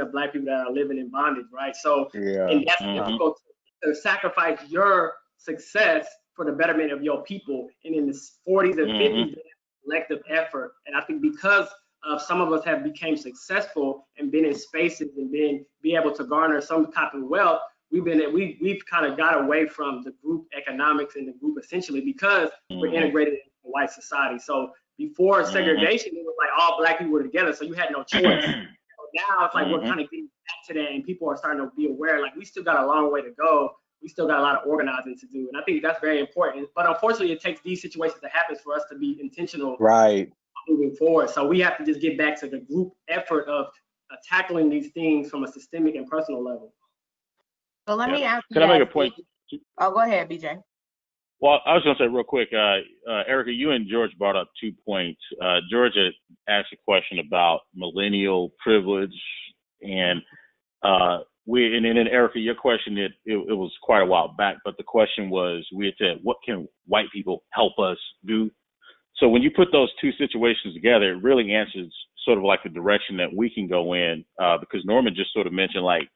of Black people that are living in bondage, right? So, and that's difficult to sacrifice your success for the betterment of your people, and in the 40s and 50s, collective effort. And I think because some of us have become successful and been in spaces and be able to garner some type of wealth, we've kind of got away from the group economics and the group essentially because we're integrated in white society. So before segregation, it was like all Black people were together, so you had no choice. So now it's like we're kind of getting back to that, and people are starting to be aware. Like we still got a long way to go. We still got a lot of organizing to do, and I think that's very important. But unfortunately, it takes these situations to happen for us to be intentional, right, moving forward. So we have to just get back to the group effort of tackling these things from a systemic and personal level. So let me ask you. Can I make a point? Oh, go ahead, BJ. Well, I was going to say real quick, Erica, you and George brought up 2 points. George had asked a question about millennial privilege, and and then Erica, your question, it was quite a while back, but the question was, we had said, what can white people help us do? So when you put those two situations together, it really answers sort of like the direction that we can go in, because Norman just sort of mentioned like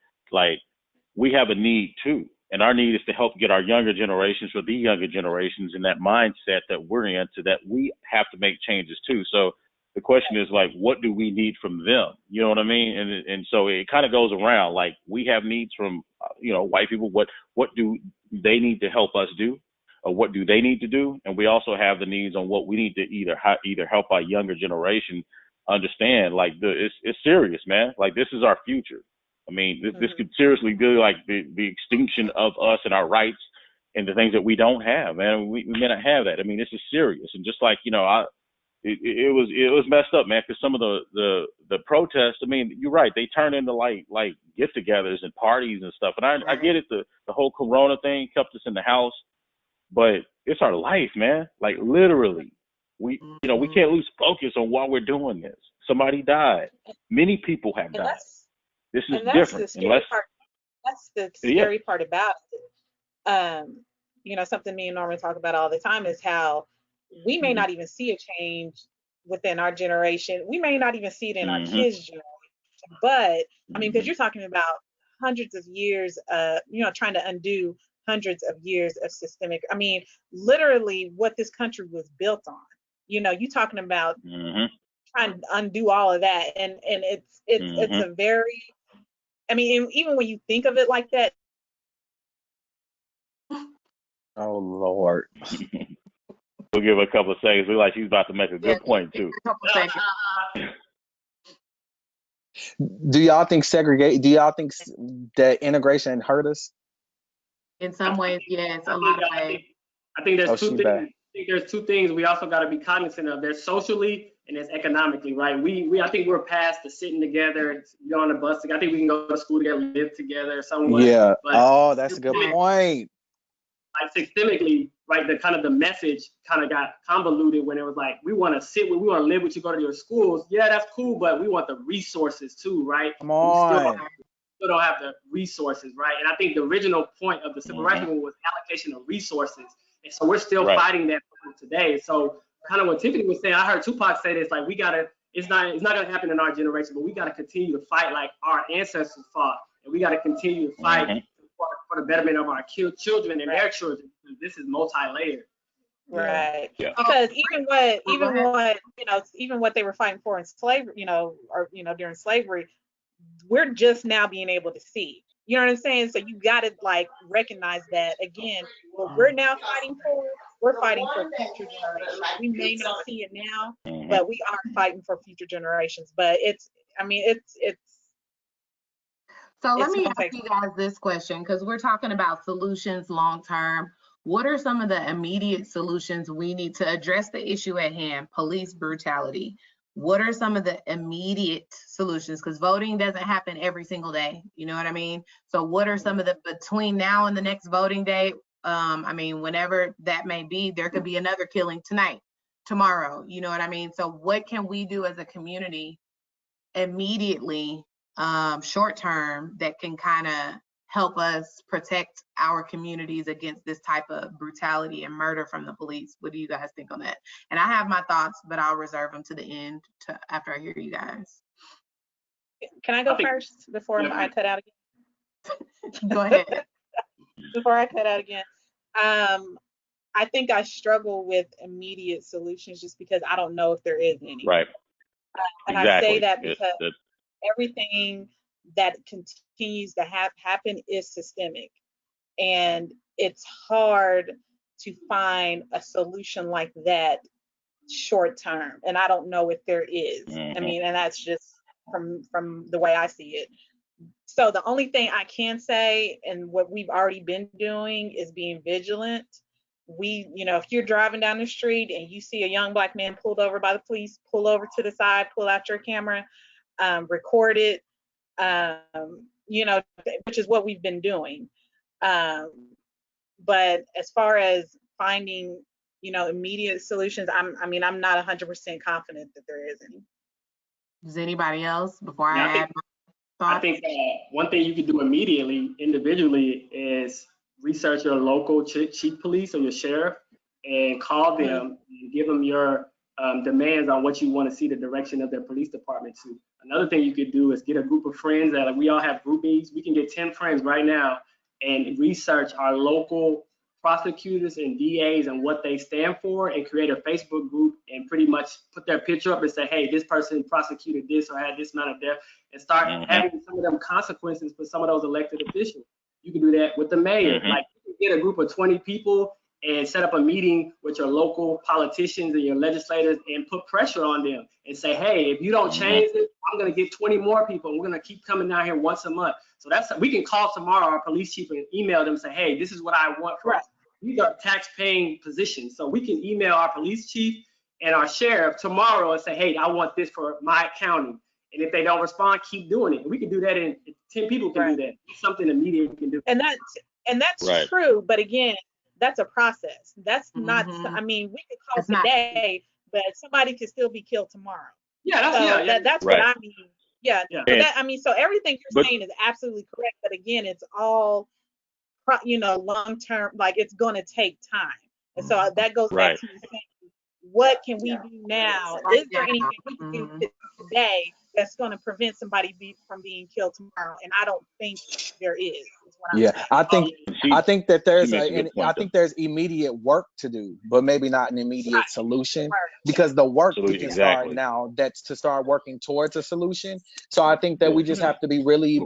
we have a need too. And our need is to help get our younger generations or the younger generations in that mindset that we're in, so that we have to make changes too. So the question is like, what do we need from them? You know what I mean? And so it kind of goes around, like we have needs from, white people. What do they need to help us do? Or what do they need to do? And we also have the needs on what we need to either help our younger generation understand, like it's serious, man. Like this is our future. I mean, this could seriously be like the extinction of us and our rights and the things that we don't have, man. We may not have that. I mean, this is serious. And just like, it was messed up, man, because some of the protests, I mean, you're right, they turn into like get-togethers and parties and stuff. And I get it, the whole Corona thing kept us in the house, but it's our life, man. Like literally, we can't lose focus on why we're doing this. Somebody died. Many people have died. This is different. That's the scary part about it. Something me and Norman talk about all the time is how we may not even see a change within our generation. We may not even see it in our kids' generation. But I mean, because you're talking about hundreds of years, trying to undo hundreds of years of systemic. I mean, literally what this country was built on. You're talking about trying to undo all of that, and it's a very, I mean, even when you think of it like that. Oh Lord. We'll give her a couple of seconds. We like she's about to make a good point too. A couple seconds. Do y'all think that integration hurt us? In some ways, yes. A lot of ways. I think there's two things. I think there's two things we also got to be cognizant of. There's socially and there's economically, right? I think we're past the sitting together, go on the bus together. I think we can go to school together, live together somewhat. Yeah. But that's a good point. Like systemically, right? The message kind of got convoluted when it was like, we want to live with you, go to your schools. Yeah, that's cool, but we want the resources too, right? Come on. We still don't have the resources, right? And I think the original point of the civil rights movement was allocation of resources. And so we're still fighting that today. So kind of what Tiffany was saying, I heard Tupac say this, like it's not going to happen in our generation, but we got to continue to fight like our ancestors fought. And we got to continue to fight for the betterment of our children and their children. This is multi-layered. Right. Yeah. Because even what they were fighting for in slavery, during slavery, we're just now being able to see. You know what I'm saying? So you got to recognize that again, what we're now fighting for, we're fighting for future generations. We may not see it now, but we are fighting for future generations. But it's. So let me ask you guys this question, because we're talking about solutions long term. What are some of the immediate solutions we need to address the issue at hand, police brutality? What are some of the immediate solutions? Because voting doesn't happen every single day. You know what I mean? So what are some of the, between now and the next voting day, whenever that may be, there could be another killing tonight, tomorrow. You know what I mean? So what can we do as a community immediately short term that can kind of help us protect our communities against this type of brutality and murder from the police? What do you guys think on that? And I have my thoughts, but I'll reserve them to the end after I hear you guys. Can I go first before I cut out again? Go ahead. Before I cut out again. I think I struggle with immediate solutions just because I don't know if there is any. Right. And exactly. I say that because everything that continues to happen is systemic. And it's hard to find a solution like that short term. And I don't know if there is. I mean, and that's just from the way I see it. So the only thing I can say, and what we've already been doing, is being vigilant. If you're driving down the street and you see a young Black man pulled over by the police, pull over to the side, pull out your camera, record it, which is what we've been doing. But as far as finding, immediate solutions, I'm not 100% confident that there is any. Does anybody else, before I add my thoughts? I think one thing you can do immediately, individually, is research your local chief police or your sheriff and call them and give them your demands on what you want to see the direction of their police department to. Another thing you could do is get a group of friends that we all have groupies. We can get 10 friends right now and research our local prosecutors and DAs and what they stand for, and create a Facebook group and pretty much put their picture up and say, hey, this person prosecuted this or had this amount of death, and start having some of them consequences for some of those elected officials. You can do that with the mayor. Like, you can get a group of 20 people and set up a meeting with your local politicians and your legislators and put pressure on them and say, hey, if you don't change it, I'm going to get 20 more people. We're going to keep coming down here once a month. So we can call tomorrow our police chief and email them and say, hey, this is what I want for us. These are tax-paying positions. So we can email our police chief and our sheriff tomorrow and say, hey, I want this for my county. And if they don't respond, keep doing it. We can do that in 10 people can do that. It's something immediate we can do. And that's true. But again, that's a process. That's not, I mean, we could call today, but somebody could still be killed tomorrow. That's what I mean. So everything you're saying is absolutely correct. But again, it's all, long term, like it's going to take time. And so that goes back to you saying, what can we do now? Is there anything we can do today that's going to prevent somebody from being killed tomorrow? And I don't think there is. I think that there's immediate work to do, but maybe not an immediate solution, because the work we can start now, that's to start working towards a solution. So I think that we just have to be really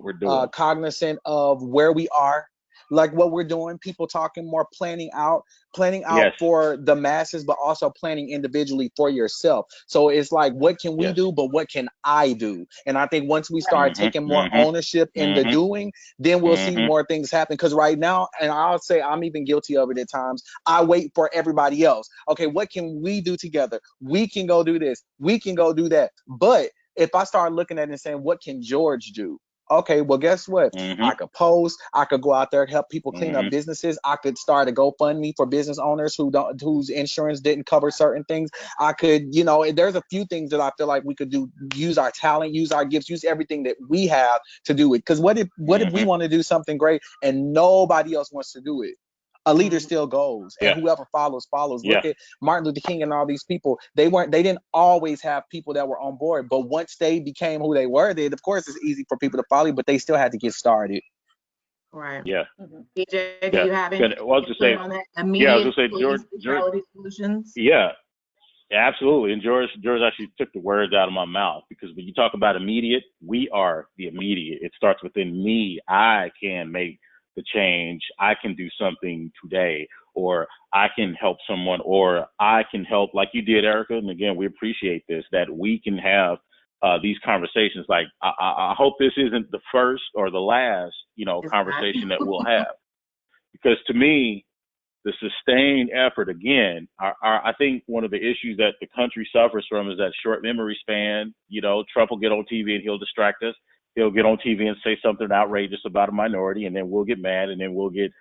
cognizant of where we are, like what we're doing, people talking more, planning out for the masses, but also planning individually for yourself. So it's like, what can we do, but what can I do? And I think once we start taking more ownership in the doing, then we'll see more things happen. Because right now, and I'll say I'm even guilty of it at times, I wait for everybody else. Okay, what can we do together? We can go do this. We can go do that. But if I start looking at it and saying, what can George do? Okay, well, guess what? I could post. I could go out there and help people clean up businesses. I could start a GoFundMe for business owners whose insurance didn't cover certain things. I could, there's a few things that I feel like we could do. Use our talent, use our gifts, use everything that we have to do it. Because what if we want to do something great and nobody else wants to do it? A leader still goes, and whoever follows. Look at Martin Luther King and all these people. They didn't always have people that were on board, but once they became who they were, then of course it's easy for people to follow, but they still had to get started. Right. Yeah. BJ, do you have any on that? I was to say, George solutions? Yeah, absolutely. And George actually took the words out of my mouth, because when you talk about immediate, we are the immediate. It starts within me. I can make the change. I can do something today, or I can help someone, or I can help, like you did, Erica. And again, we appreciate this, that we can have these conversations. Like, I hope this isn't the first or the last, conversation that we'll have, because to me, the sustained effort, again, I think one of the issues that the country suffers from is that short memory span. Trump will get on TV and he'll distract us. He'll get on TV and say something outrageous about a minority, and then we'll get mad, and then we'll get,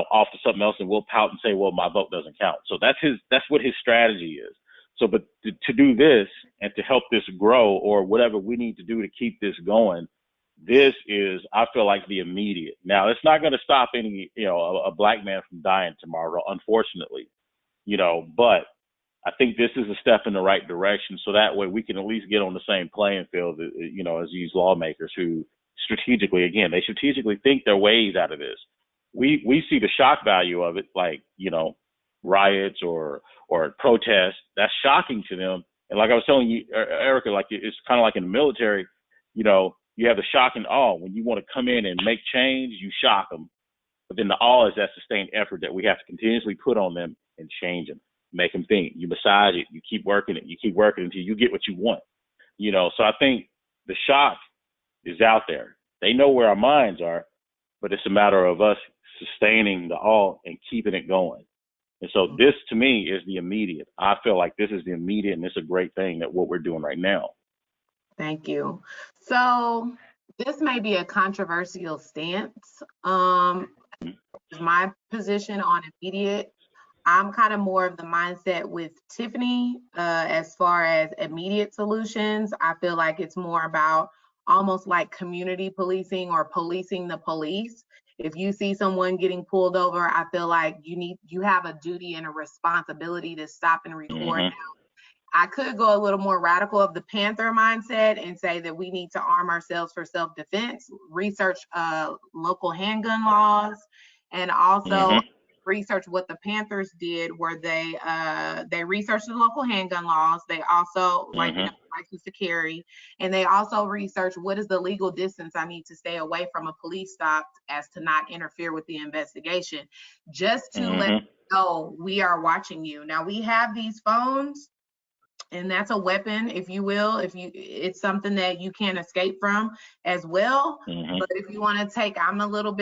off to something else, and we'll pout and say, well, my vote doesn't count. So that's what his strategy is. So, but to do this and to help this grow, or whatever we need to do to keep this going, this is, I feel like, the immediate. Now, it's not going to stop any, a black man from dying tomorrow, unfortunately, but I think this is a step in the right direction. So that way we can at least get on the same playing field, as these lawmakers who strategically think their ways out of this. We see the shock value of it, like, riots or protests. That's shocking to them. And like I was telling you, Erica, like it's kind of like in the military, you have the shock and awe. When you want to come in and make change, you shock them. But then the awe is that sustained effort that we have to continuously put on them and change them, make them think. You massage it, you keep working it, until you get what you want. So I think the shock is out there. They know where our minds are, but it's a matter of us sustaining the awe and keeping it going. And so this, to me, is the immediate. I feel like this is the immediate, and it's a great thing that what we're doing right now. Thank you. So this may be a controversial stance. My position on immediate, I'm kind of more of the mindset with Tiffany as far as immediate solutions. I feel like it's more about almost like community policing or policing the police. If you see someone getting pulled over, I feel like you have a duty and a responsibility to stop and record. Now, I could go a little more radical of the Panther mindset and say that we need to arm ourselves for self-defense, research local handgun laws, and also research what the Panthers did, where they researched the local handgun laws. They also license to carry, and they also researched what is the legal distance I need to stay away from a police stop as to not interfere with the investigation, just to let you know we are watching you. Now we have these phones, and that's a weapon, if you will. It's something that you can't escape from as well. But if you want to take, I'm a little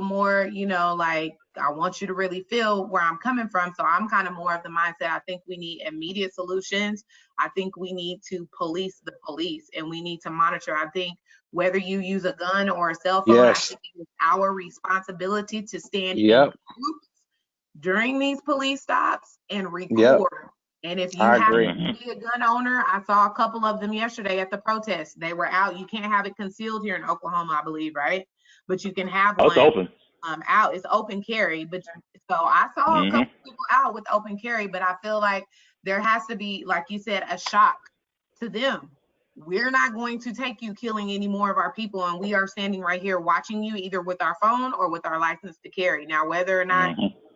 more, like, I want you to really feel where I'm coming from. So I'm kind of more of the mindset. I think we need immediate solutions. I think we need to police the police, and we need to monitor. I think whether you use a gun or a cell phone, I think it's our responsibility to stand in groups during these police stops and record. And if you happen to be a gun owner, I saw a couple of them yesterday at the protest. They were out. You can't have it concealed here in Oklahoma, I believe, right? But you can have one. It's open. Out. It's open carry. But so I saw a couple people out with open carry, but I feel like there has to be, like you said, a shock to them. We're not going to take you killing any more of our people, and we are standing right here watching you, either with our phone or with our license to carry. Now, whether or not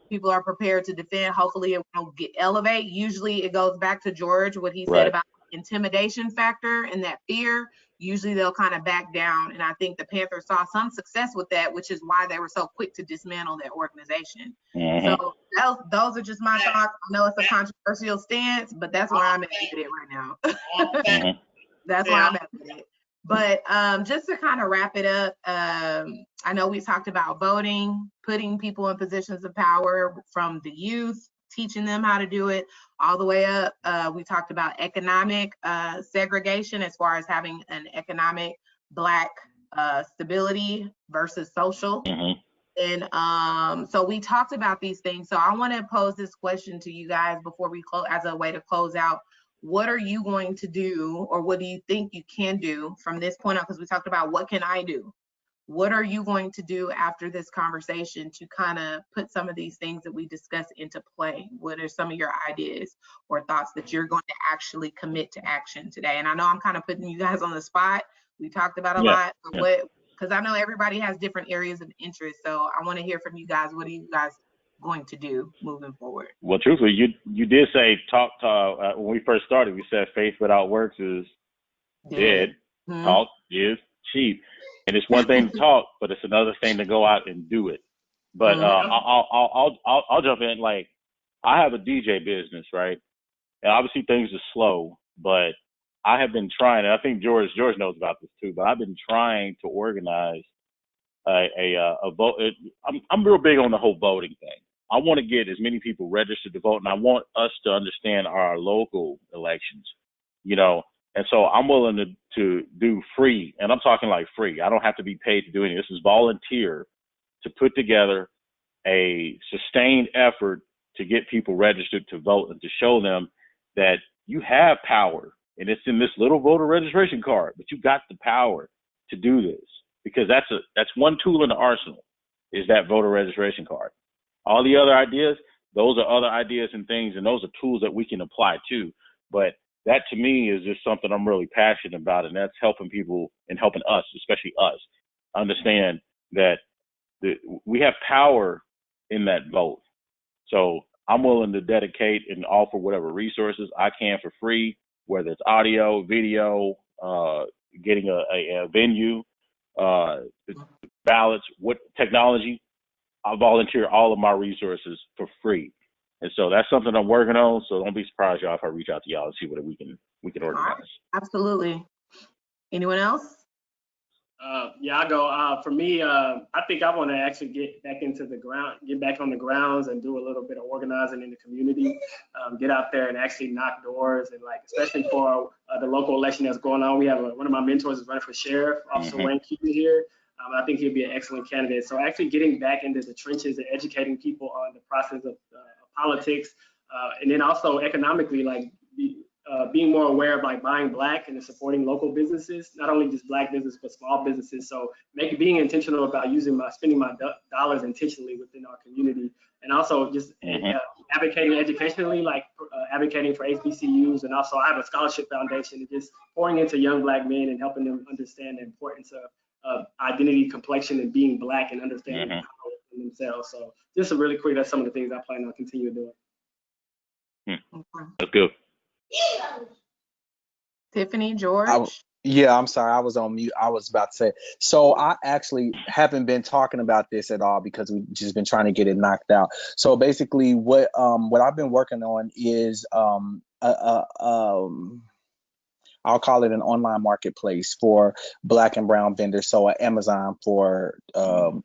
people are prepared to defend, hopefully it won't elevate. Usually it goes back to George, what he said about intimidation factor and that fear. Usually they'll kind of back down. And I think the Panthers saw some success with that, which is why they were so quick to dismantle that organization. So those are just my thoughts. I know it's a controversial stance, but that's where I'm at with it right now. That's where I'm at with it. But just to kind of wrap it up, I know we talked about voting, putting people in positions of power, from the youth, teaching them how to do it, all the way up. We talked about economic segregation, as far as having an economic Black stability versus social. And so we talked about these things. So I want to pose this question to you guys before we close, as a way to close out. What are you going to do, or what do you think you can do from this point on? Because we talked about what can I do. What are you going to do after this conversation to kind of put some of these things that we discussed into play? What are some of your ideas or thoughts that you're going to actually commit to action today? And I know I'm kind of putting you guys on the spot. We talked about a lot, but because I know everybody has different areas of interest. So I want to hear from you guys. What are you guys going to do moving forward? Well, truthfully, you did say talk when we first started. We said faith without works is dead. Talk is cheap, and it's one thing to talk, but it's another thing to go out and do it. But I'll jump in. Like, I have a DJ business, right? And obviously things are slow, but I have been trying, and I think George knows about this too. But I've been trying to organize a vote. I'm real big on the whole voting thing. I want to get as many people registered to vote, and I want us to understand our local elections, and so I'm willing to do free, and I'm talking like free. I don't have to be paid to do anything. This is volunteer, to put together a sustained effort to get people registered to vote and to show them that you have power, and it's in this little voter registration card, but you got the power to do this. because that's one tool in the arsenal, is that voter registration card. All the other ideas, those are other ideas and things, and those are tools that we can apply too. But that to me is just something I'm really passionate about, and that's helping people and helping us, especially us, understand that we have power in that vote. So I'm willing to dedicate and offer whatever resources I can for free, whether it's audio, video, getting a venue, ballots, what technology. I volunteer all of my resources for free. And so that's something I'm working on. So don't be surprised, y'all, if I reach out to y'all and see what we can organize. Right. Absolutely. Anyone else? Yeah, I'll go. For me, I think I want to actually get back on the grounds and do a little bit of organizing in the community. Get out there and actually knock doors, and like, especially for the local election that's going on. We have one of my mentors is running for sheriff, Officer Wayne Cuban here. I think he'll be an excellent candidate. So actually getting back into the trenches and educating people on the process of politics, and then also economically, like being more aware of like buying Black and supporting local businesses, not only just Black business, but small businesses. So being intentional about spending my dollars intentionally within our community, and also just advocating educationally, like advocating for HBCUs. And also I have a scholarship foundation, and just pouring into young Black men and helping them understand the importance of identity, complexion, and being Black, and understanding power in themselves. So just really quick, that's some of the things I plan on continuing doing. That's good. Tiffany, George? Yeah, I'm sorry, I was on mute. I was about to say, so I actually haven't been talking about this at all because we've just been trying to get it knocked out. So basically what I've been working on is I'll call it an online marketplace for Black and brown vendors. So an Amazon for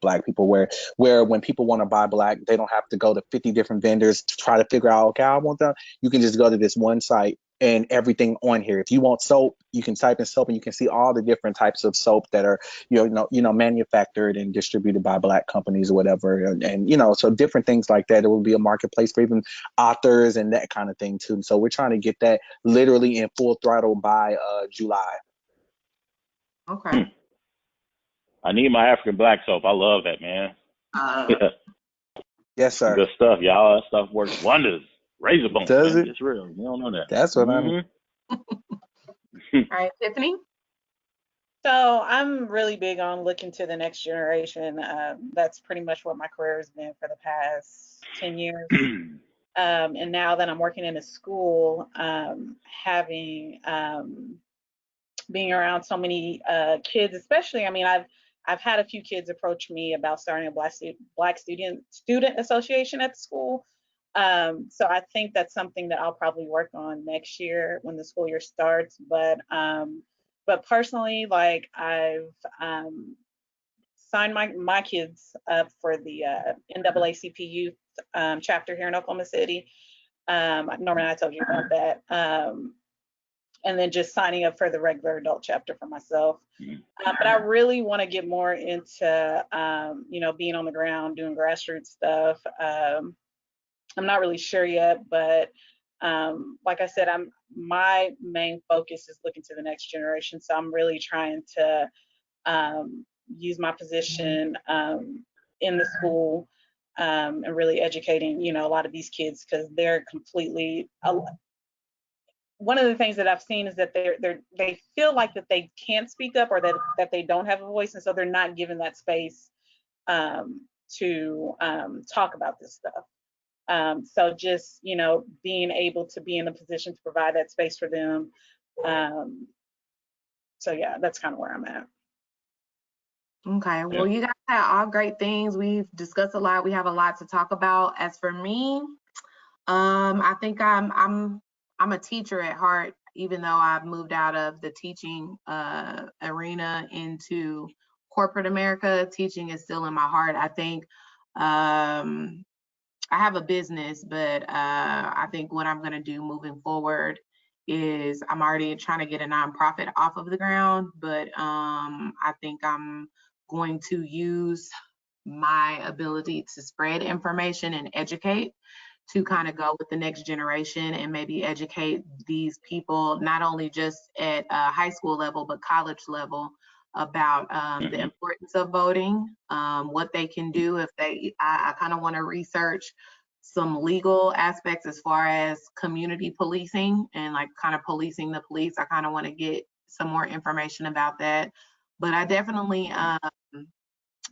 Black people, where when people want to buy Black, they don't have to go to 50 different vendors to try to figure out, okay, I want that. You can just go to this one site and everything on here. If you want soap, you can type in soap and you can see all the different types of soap that are, manufactured and distributed by Black companies or whatever. And so different things like that. It will be a marketplace for even authors and that kind of thing too. So we're trying to get that literally in full throttle by July. Okay. I need my African Black soap. I love that, man. Yes, sir. Good stuff, y'all. That stuff works wonders. Razor bumps, Does man. it? It's real. You don't know that. That's what I mean. All right, Tiffany? So I'm really big on looking to the next generation. That's pretty much what my career has been for the past 10 years. And now that I'm working in a school, being around so many kids, especially, I mean, I've had a few kids approach me about starting a Black student association at the school. So I think that's something that I'll probably work on next year when the school year starts. But personally, like, I've signed my kids up for the NAACP youth chapter here in Oklahoma City. Norman, I told you about that. And then just signing up for the regular adult chapter for myself. But I really want to get more into, being on the ground, doing grassroots stuff. I'm not really sure yet, but like I said, my main focus is looking to the next generation. So I'm really trying to use my position in the school and really educating, a lot of these kids, because they're completely. One of the things that I've seen is that they feel like that they can't speak up, or that they don't have a voice, and so they're not given that space to talk about this stuff. So just, being able to be in a position to provide that space for them. So yeah, that's kind of where I'm at. Okay, well, you guys had all great things. We've discussed a lot. We have a lot to talk about. As for me, I think I'm a teacher at heart, even though I've moved out of the teaching arena into corporate America. Teaching is still in my heart. I think I have a business, but I think what I'm going to do moving forward is I'm already trying to get a nonprofit off of the ground, but I think I'm going to use my ability to spread information and educate to kind of go with the next generation and maybe educate these people, not only just at high school level, but college level, about the importance of voting, what they can do if I kind of want to research some legal aspects as far as community policing and like kind of policing the police. I kind of want to get some more information about that. But I definitely,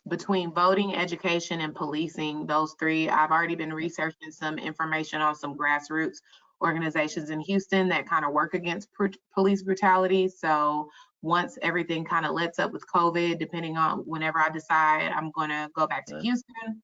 between voting, education, and policing, those three, I've already been researching some information on some grassroots organizations in Houston that kind of work against police brutality. So once everything kind of lets up with COVID, depending on whenever I decide, I'm going to go back to Houston.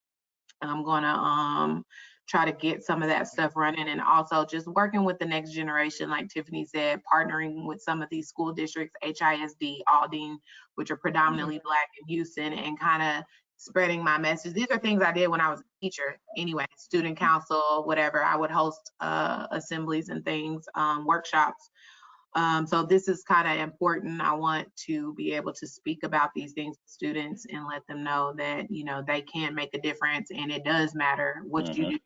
I'm going to try to get some of that stuff running, and also just working with the next generation, like Tiffany said, partnering with some of these school districts, HISD, Aldine, which are predominantly Black in Houston, and kind of spreading my message. These are things I did when I was a teacher anyway, student council, whatever. I would host assemblies and things, workshops. So this is kind of important. I want to be able to speak about these things to students and let them know that, you know, they can make a difference, and it does matter what you do,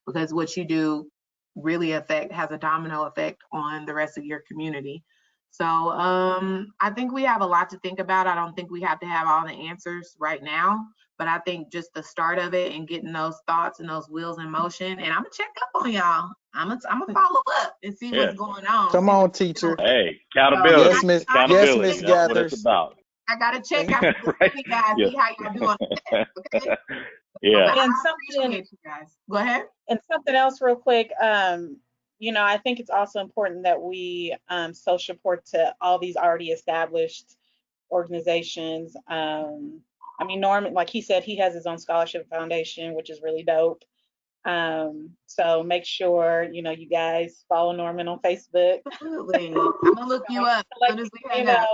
because what you do really has a domino effect on the rest of your community. So I think we have a lot to think about. I don't think we have to have all the answers right now, but I think just the start of it and getting those thoughts and those wheels in motion. And I'm gonna check up on y'all. I'm gonna follow up and see what's going on. Come on, teacher. Hey, accountability. Yes, Miss. Accountability. Yes, Miss That's what Gathers. it's about. I gotta check out the guys, see how y'all doing. Okay. Yeah. And I appreciate you guys. Go ahead. And something else real quick, you know, I think it's also important that we show support to all these already established organizations. I mean, Norman, like he said, he has his own scholarship foundation, which is really dope. So make sure, you know, you guys follow Norman on Facebook. Absolutely. I'm gonna look you up as soon as we hang up.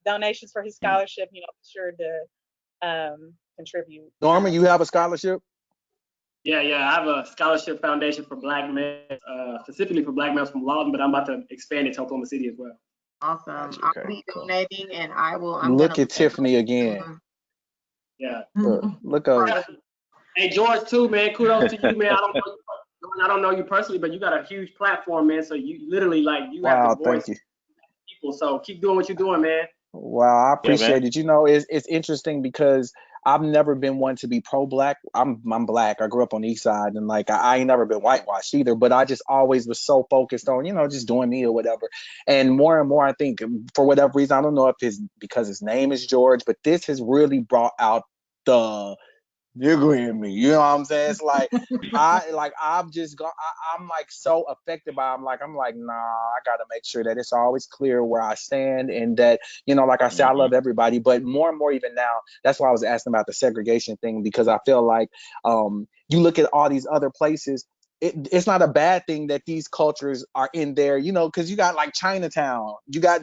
Donations for his scholarship, you know, be sure to contribute. Norman, you have a scholarship? Yeah, I have a scholarship foundation for Black men, specifically for Black males from Lawton, but I'm about to expand it to Oklahoma City as well. Awesome. Okay, I'll be donating, and look at Tiffany again. Yeah. Look over. Hey, George, too, man. Kudos to you, man. I don't know you personally, but you got a huge platform, man. So you literally, like, you have the voice of people. So keep doing what you're doing, man. Wow, I appreciate it. You know, it's interesting because I've never been one to be pro-Black. I'm Black. I grew up on the East Side, and like I ain't never been whitewashed either. But I just always was so focused on, you know, just doing me or whatever. And more, I think for whatever reason, I don't know if because his name is George, but this has really brought out the nigga in me. You know what I'm saying? It's like I'm just I'm like so affected by it. I'm like, nah, I gotta make sure that it's always clear where I stand, and that, you know, like I said, I love everybody, but more and more even now, that's why I was asking about the segregation thing, because I feel like you look at all these other places, it's not a bad thing that these cultures are in there, you know, because you got like Chinatown,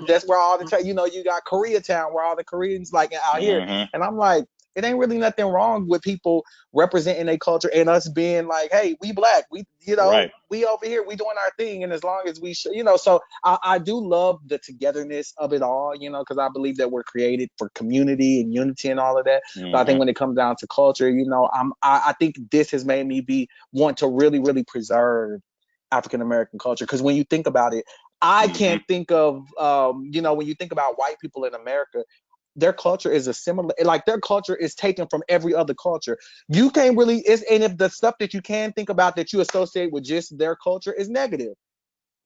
that's where all the, you know, you got Koreatown where all the Koreans like out here, and I'm like, it ain't really nothing wrong with people representing a culture and us being like, hey, we Black, we, you know, we over here, we doing our thing. And as long as we, you know, so I do love the togetherness of it all, you know, because I believe that we're created for community and unity and all of that. But I think when it comes down to culture, you know, I think this has made me want to really, really preserve African-American culture. Because when you think about it, I can't think of, you know, when you think about white people in America, their culture is their culture is taken from every other culture. You can't really, and if the stuff that you can think about that you associate with just their culture is negative,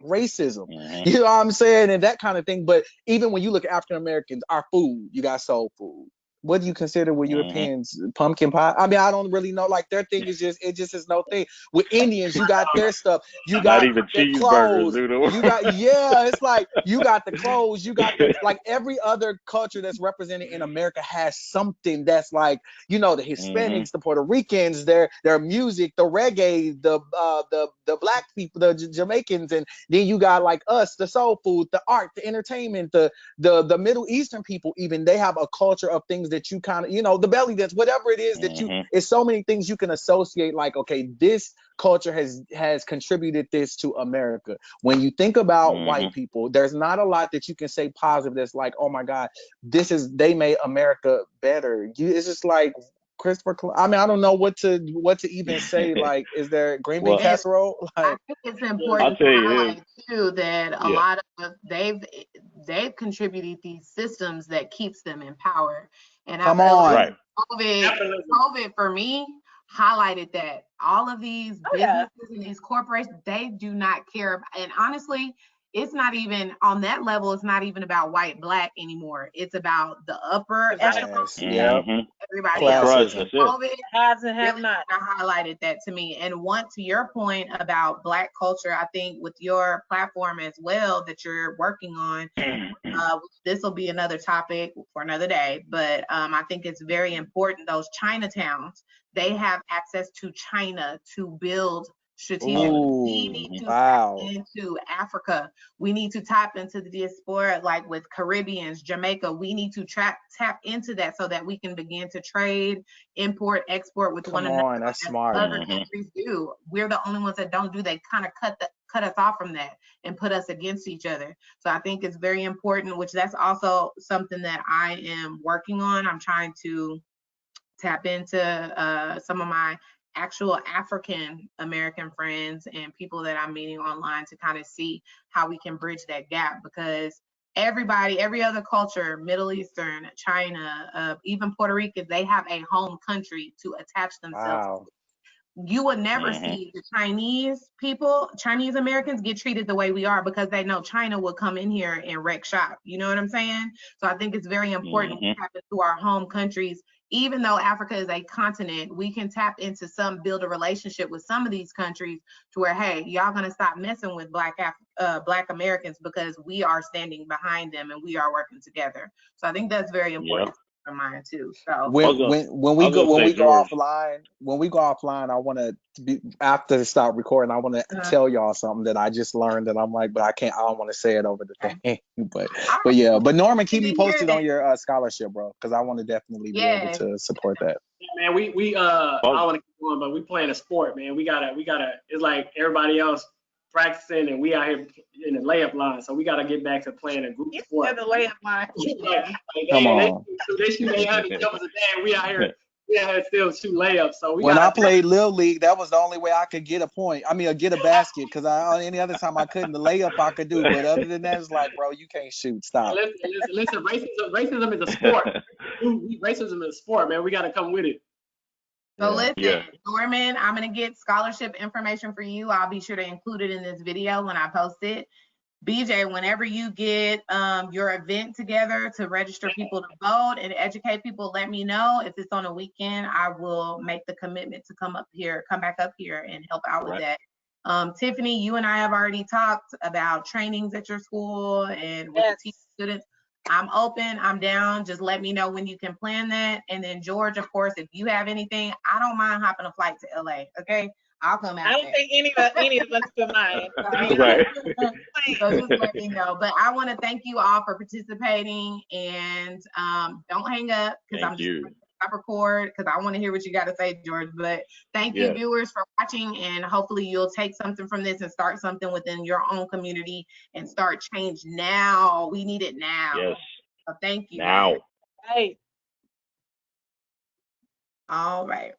racism, you know what I'm saying, and that kind of thing. But even when you look at African Americans, our food, you got soul food. What do you consider with Europeans? Pumpkin pie? I mean, I don't really know. Like, their thing is just, it just is no thing. With Indians, you got their stuff. You got not even their cheeseburgers, clothes. You got, it's like, you got the clothes. You got like every other culture that's represented in America has something that's like, you know, the Hispanics, the Puerto Ricans, their music, the reggae, the Black people, the Jamaicans, and then you got like us, the soul food, the art, the entertainment, the Middle Eastern people. Even they have a culture of things that you kind of, you know, the belly dance, whatever it is that you, it's so many things you can associate, like, okay, this culture has contributed this to America. When you think about white people, there's not a lot that you can say positive that's like, oh my God, they made America better. It's just like, I mean, I don't know what to even say. Like, is there green bean Well, casserole? I Like, think it's I'll important to tell you highlight this. too that a Yeah. lot of they've contributed these systems that keeps them in power. And I come feel like on. Right. COVID for me highlighted that all of these Oh yeah. businesses and these corporations, they do not care. And honestly, it's not even on that level. It's not even about white, black anymore. It's about the upper echelon, Class. Yep. Mm-hmm. everybody Upper else. crust. Classism. That's it. COVID Haves and have really not. kind of highlighted that to me. And one, to your point about Black culture, I think with your platform as well that you're working on, this will be another topic for another day, but I think it's very important. Those Chinatowns, they have access to China to build strategically. We need Ooh, to wow. tap into Africa. We need to tap into the diaspora, like with Caribbeans, Jamaica. We need to tap into that so that we can begin to trade, import, export with one Come another. on, that's As smart. other countries do. We're the only ones that don't do. They kind of cut us off from that and put us against each other. So I think it's very important, which that's also something that I am working on. I'm trying to tap into some of my actual African American friends and people that I'm meeting online to kind of see how we can bridge that gap, because everybody, every other culture, Middle Eastern, China, even Puerto Rican, they have a home country to attach themselves Wow. to. You would never Mm-hmm. see the Chinese people, Chinese Americans get treated the way we are because they know China will come in here and wreck shop. You know what I'm saying? So I think it's very important we tap into our home countries. Even though Africa is a continent, we can tap into build a relationship with some of these countries to where, hey, y'all gonna stop messing with Black Americans because we are standing behind them and we are working together. So I think that's very important. Yep. For mine too. So When I we was gonna say, go George. offline, I want to be after stop recording. I want to tell y'all something that I just learned, and I'm like, but I can't. I don't want to say it over the thing. But yeah. But Norman, keep me posted on your scholarship, bro, because I want to definitely be able to support that. Yeah, man, I don't want to keep going, but we playing a sport, man. We gotta. It's like everybody else practicing, and we out here in the layup line. So we gotta get back to playing a group sport. The layup line. Come on. They shoot 800 jumpers a day, and we out here still shoot layups. So When I played Little League, that was the only way I could get a point. I mean, get a basket, because any other time I couldn't. The layup I could do, but other than that, it's like, bro, you can't shoot. Stop. Listen. Racism is a sport. Racism is a sport, man. We got to come with it. So listen, Yeah. Norman, I'm going to get scholarship information for you. I'll be sure to include it in this video when I post it. BJ, whenever you get your event together to register people to vote and educate people, let me know. If it's on a weekend, I will make the commitment to come back up here and help out with that. Tiffany, you and I have already talked about trainings at your school and with the teaching students. I'm open, I'm down. Just let me know when you can plan that. And then George, of course, if you have anything, I don't mind hopping a flight to LA. Okay, I'll come out. I don't think any of us could mind. Right. So just let me know. But I want to thank you all for participating, and don't hang up because I'm just going to stop record because I want to hear what you got to say, George. But thank you, viewers, for watching, and hopefully you'll take something from this and start something within your own community and start change now. We need it now. Yes. So thank you. Now. Hey. All right.